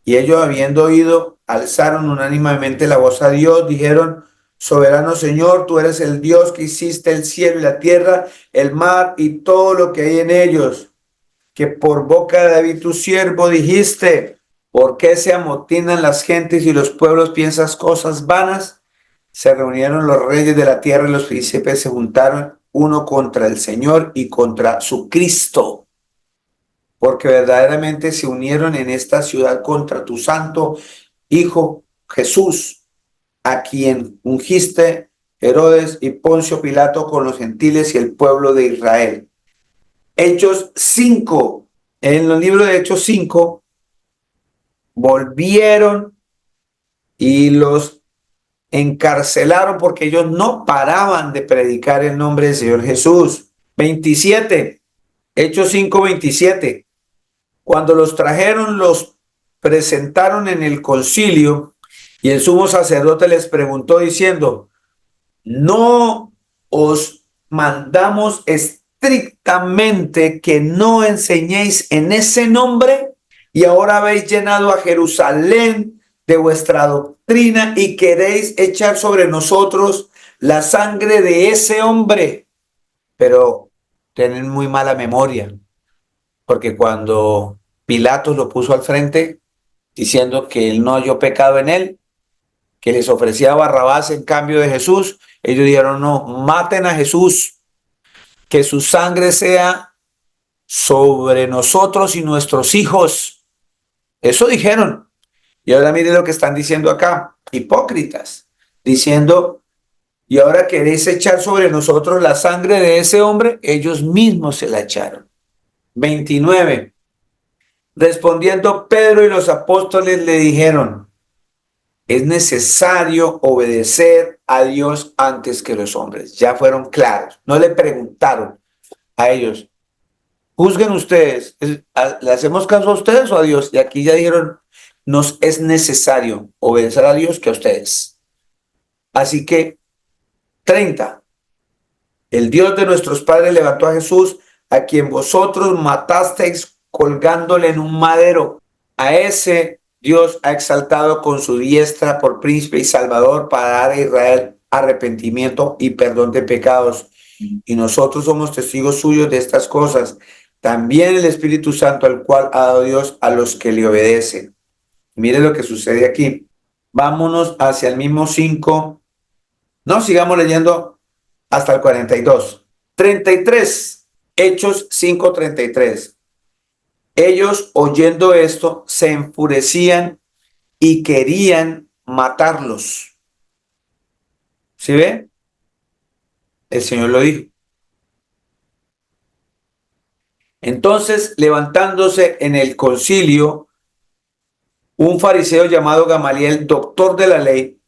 Y ellos, habiendo oído, alzaron unánimemente la voz a Dios, dijeron: Soberano Señor, tú eres el Dios que hiciste el cielo y la tierra, el mar y todo lo que hay en ellos, que por boca de David tu siervo dijiste: ¿por qué se amotinan las gentes y los pueblos piensan cosas vanas? Se reunieron los reyes de la tierra y los príncipes se juntaron uno contra el Señor y contra su Cristo, porque verdaderamente se unieron en esta ciudad contra tu santo Hijo Jesús, a quien ungiste Herodes y Poncio Pilato con los gentiles y el pueblo de Israel. Hechos 5, en el libro de Hechos 5, volvieron y los encarcelaron porque ellos no paraban de predicar el nombre del Señor Jesús. 27, Hechos 5, 27. Cuando los trajeron, los presentaron en el concilio y el sumo sacerdote les preguntó diciendo: ¿no os mandamos estrictamente que no enseñéis en ese nombre? Y ahora habéis llenado a Jerusalén de vuestra doctrina y queréis echar sobre nosotros la sangre de ese hombre. Pero tienen muy mala memoria, porque cuando Pilatos lo puso al frente diciendo que él no halló pecado en él, que les ofrecía a Barrabás en cambio de Jesús, ellos dijeron: no, maten a Jesús, que su sangre sea sobre nosotros y nuestros hijos. Eso dijeron. Y ahora miren lo que están diciendo acá, hipócritas, diciendo: y ahora queréis echar sobre nosotros la sangre de ese hombre. Ellos mismos se la echaron. 29. Respondiendo Pedro y los apóstoles le dijeron: es necesario obedecer a Dios antes que los hombres. Ya fueron claros. No le preguntaron a ellos: juzguen ustedes, ¿le hacemos caso a ustedes o a Dios? Y aquí ya dijeron: nos es necesario obedecer a Dios que a ustedes. Así que 30. El Dios de nuestros padres levantó a Jesús, a quien vosotros matasteis colgándole en un madero. A ese Dios ha exaltado con su diestra por príncipe y salvador para dar a Israel arrepentimiento y perdón de pecados. Y nosotros somos testigos suyos de estas cosas. También el Espíritu Santo, al cual ha dado Dios a los que le obedecen. Mire lo que sucede aquí. Vámonos hacia el mismo 5. No, sigamos leyendo hasta el 42. 33. Hechos 5:33. Ellos, oyendo esto, se enfurecían y querían matarlos. ¿Sí ve? El Señor lo dijo. Entonces, levantándose en el concilio, un fariseo llamado Gamaliel, doctor de la ley,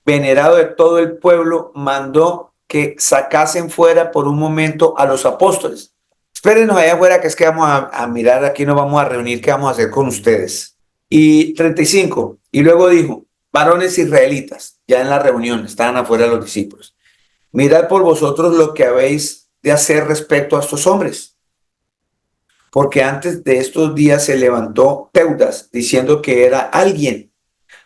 venerado de todo el pueblo, mandó que sacasen fuera por un momento a los apóstoles. Espérenos allá afuera, que es que vamos a mirar, aquí nos vamos a reunir, ¿qué vamos a hacer con ustedes? Y 35, y luego dijo: varones israelitas, ya en la reunión, estaban afuera los discípulos, mirad por vosotros lo que habéis de hacer respecto a estos hombres. Porque antes de estos días se levantó Teudas diciendo que era alguien.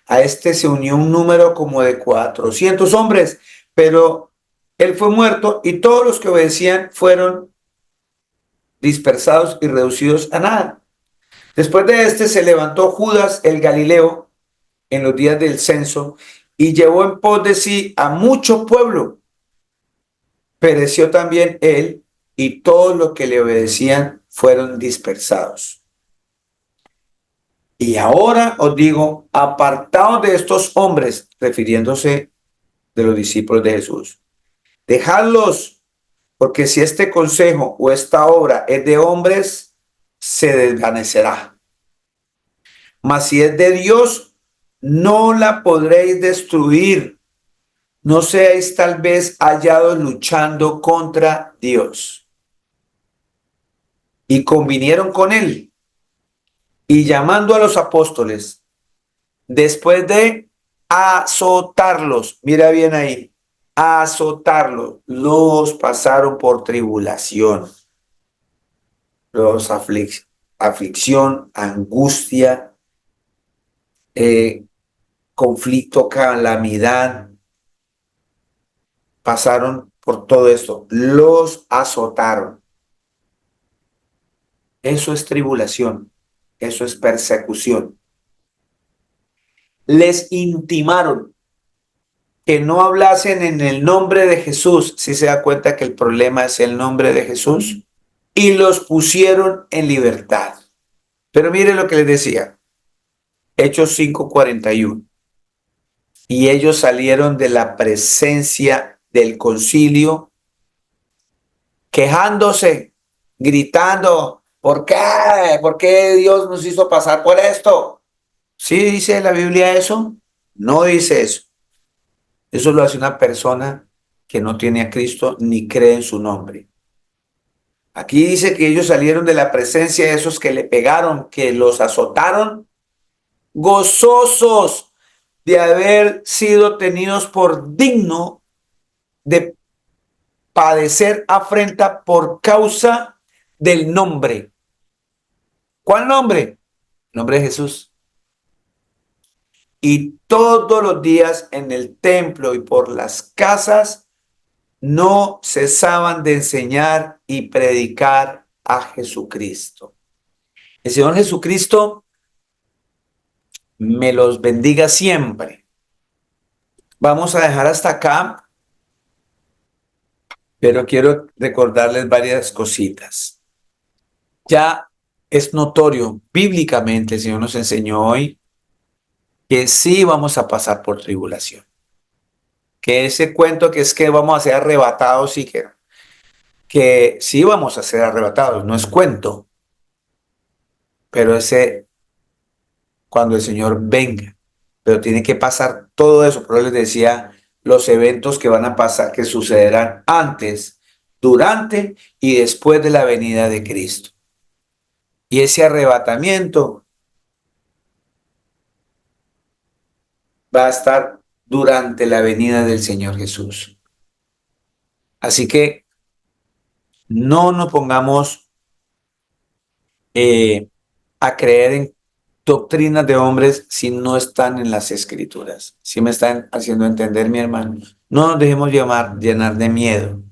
A este se unió un número como de 400 hombres, pero él fue muerto y todos los que obedecían fueron dispersados y reducidos a nada. Después de este se levantó Judas el Galileo en los días del censo y llevó en pos de sí a mucho pueblo. Pereció también él y todos los que le obedecían fueron dispersados. Y ahora os digo: apartaos de estos hombres, refiriéndose de los discípulos de Jesús. Dejadlos, porque si este consejo o esta obra es de hombres, se desvanecerá. Mas si es de Dios, no la podréis destruir. No seáis tal vez hallados luchando contra Dios. Y convinieron con él. Y llamando a los apóstoles, después de azotarlos, mira bien ahí, azotarlos, los pasaron por tribulación, los aflicción, angustia, conflicto, calamidad, pasaron por todo esto, los azotaron. Eso es tribulación, eso es persecución. Les intimaron que no hablasen en el nombre de Jesús, si se da cuenta que el problema es el nombre de Jesús, y los pusieron en libertad. Pero mire lo que les decía, Hechos 5:41. Y ellos salieron de la presencia del concilio, quejándose, gritando, ¿por qué? ¿Por qué Dios nos hizo pasar por esto? ¿Sí dice la Biblia eso? No dice eso. Eso lo hace una persona que no tiene a Cristo ni cree en su nombre. Aquí dice que ellos salieron de la presencia de esos que le pegaron, que los azotaron, gozosos de haber sido tenidos por digno de padecer afrenta por causa del nombre. ¿Cuál nombre? El nombre de Jesús. Y todos los días en el templo y por las casas no cesaban de enseñar y predicar a Jesucristo. El Señor Jesucristo me los bendiga siempre. Vamos a dejar hasta acá, pero quiero recordarles varias cositas. Ya es notorio, bíblicamente el Señor nos enseñó hoy que sí vamos a pasar por tribulación. Que ese cuento que es que vamos a ser arrebatados y que sí vamos a ser arrebatados, no es cuento. Pero ese, cuando el Señor venga, pero tiene que pasar todo eso. Pero les decía los eventos que van a pasar, que sucederán antes, durante y después de la venida de Cristo. Y ese arrebatamiento va a estar durante la venida del Señor Jesús. Así que no nos pongamos a creer en doctrinas de hombres si no están en las Escrituras. Si me están haciendo entender, mi hermano. No nos dejemos llenar de miedo.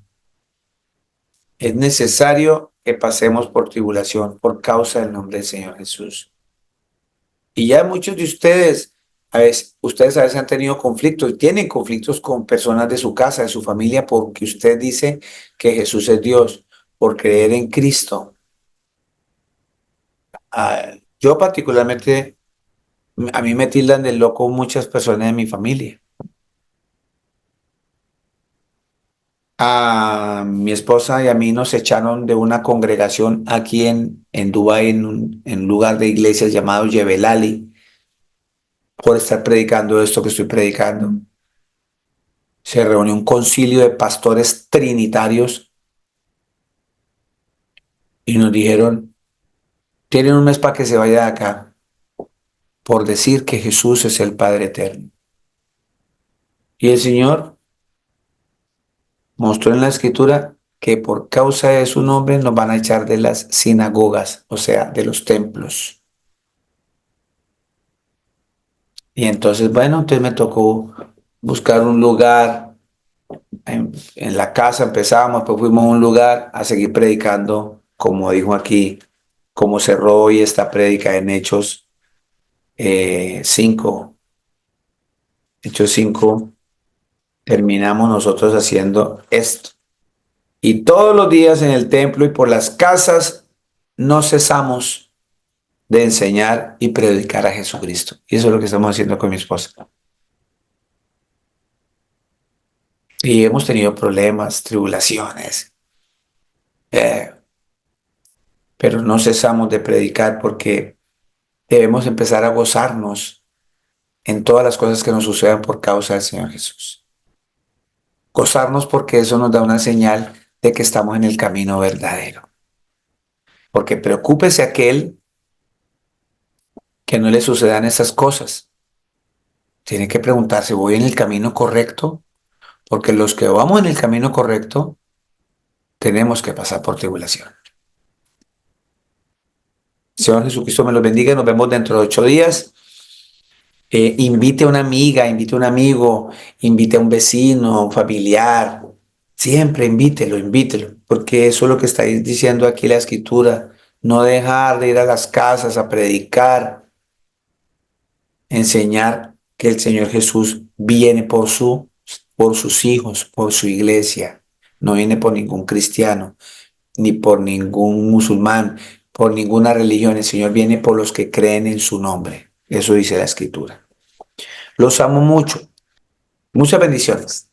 Es necesario que pasemos por tribulación por causa del nombre del Señor Jesús. Y ya muchos de ustedes, ustedes a veces han tenido conflictos, y tienen conflictos con personas de su casa, de su familia, porque usted dice que Jesús es Dios, por creer en Cristo. Yo particularmente, a mí me tildan de loco muchas personas de mi familia. A mi esposa y a mí nos echaron de una congregación aquí en Dubái, en un lugar de iglesias llamado Jebel Ali, por estar predicando esto que estoy predicando. Se reunió un concilio de pastores trinitarios y nos dijeron, tienen un mes para que se vaya de acá por decir que Jesús es el Padre Eterno. Y el Señor mostró en la Escritura que por causa de su nombre nos van a echar de las sinagogas, o sea, de los templos. Y entonces, bueno, entonces me tocó buscar un lugar. En la casa empezábamos, pues fuimos a un lugar a seguir predicando, como dijo aquí, como cerró hoy esta prédica en Hechos 5. Hechos 5, terminamos nosotros haciendo esto. Y todos los días en el templo y por las casas no cesamos de enseñar y predicar a Jesucristo. Y eso es lo que estamos haciendo con mi esposa. Sí, hemos tenido problemas, tribulaciones, eh, pero no cesamos de predicar porque debemos empezar a gozarnos en todas las cosas que nos sucedan por causa del Señor Jesús. Gozarnos porque eso nos da una señal de que estamos en el camino verdadero. Porque preocúpese aquel que no le sucedan esas cosas. Tiene que preguntarse, ¿voy en el camino correcto? Porque los que vamos en el camino correcto tenemos que pasar por tribulación. Señor Jesucristo me los bendiga. Nos vemos dentro de 8 días. Invite a una amiga, invite a un amigo, invite a un vecino, un familiar. Siempre invítelo, porque eso es lo que está diciendo aquí la Escritura. No dejar de ir a las casas a predicar, enseñar que el Señor Jesús viene por sus hijos, por su iglesia. No viene por ningún cristiano, ni por ningún musulmán, por ninguna religión. El Señor viene por los que creen en su nombre. Eso dice la Escritura. Los amo mucho. Muchas bendiciones.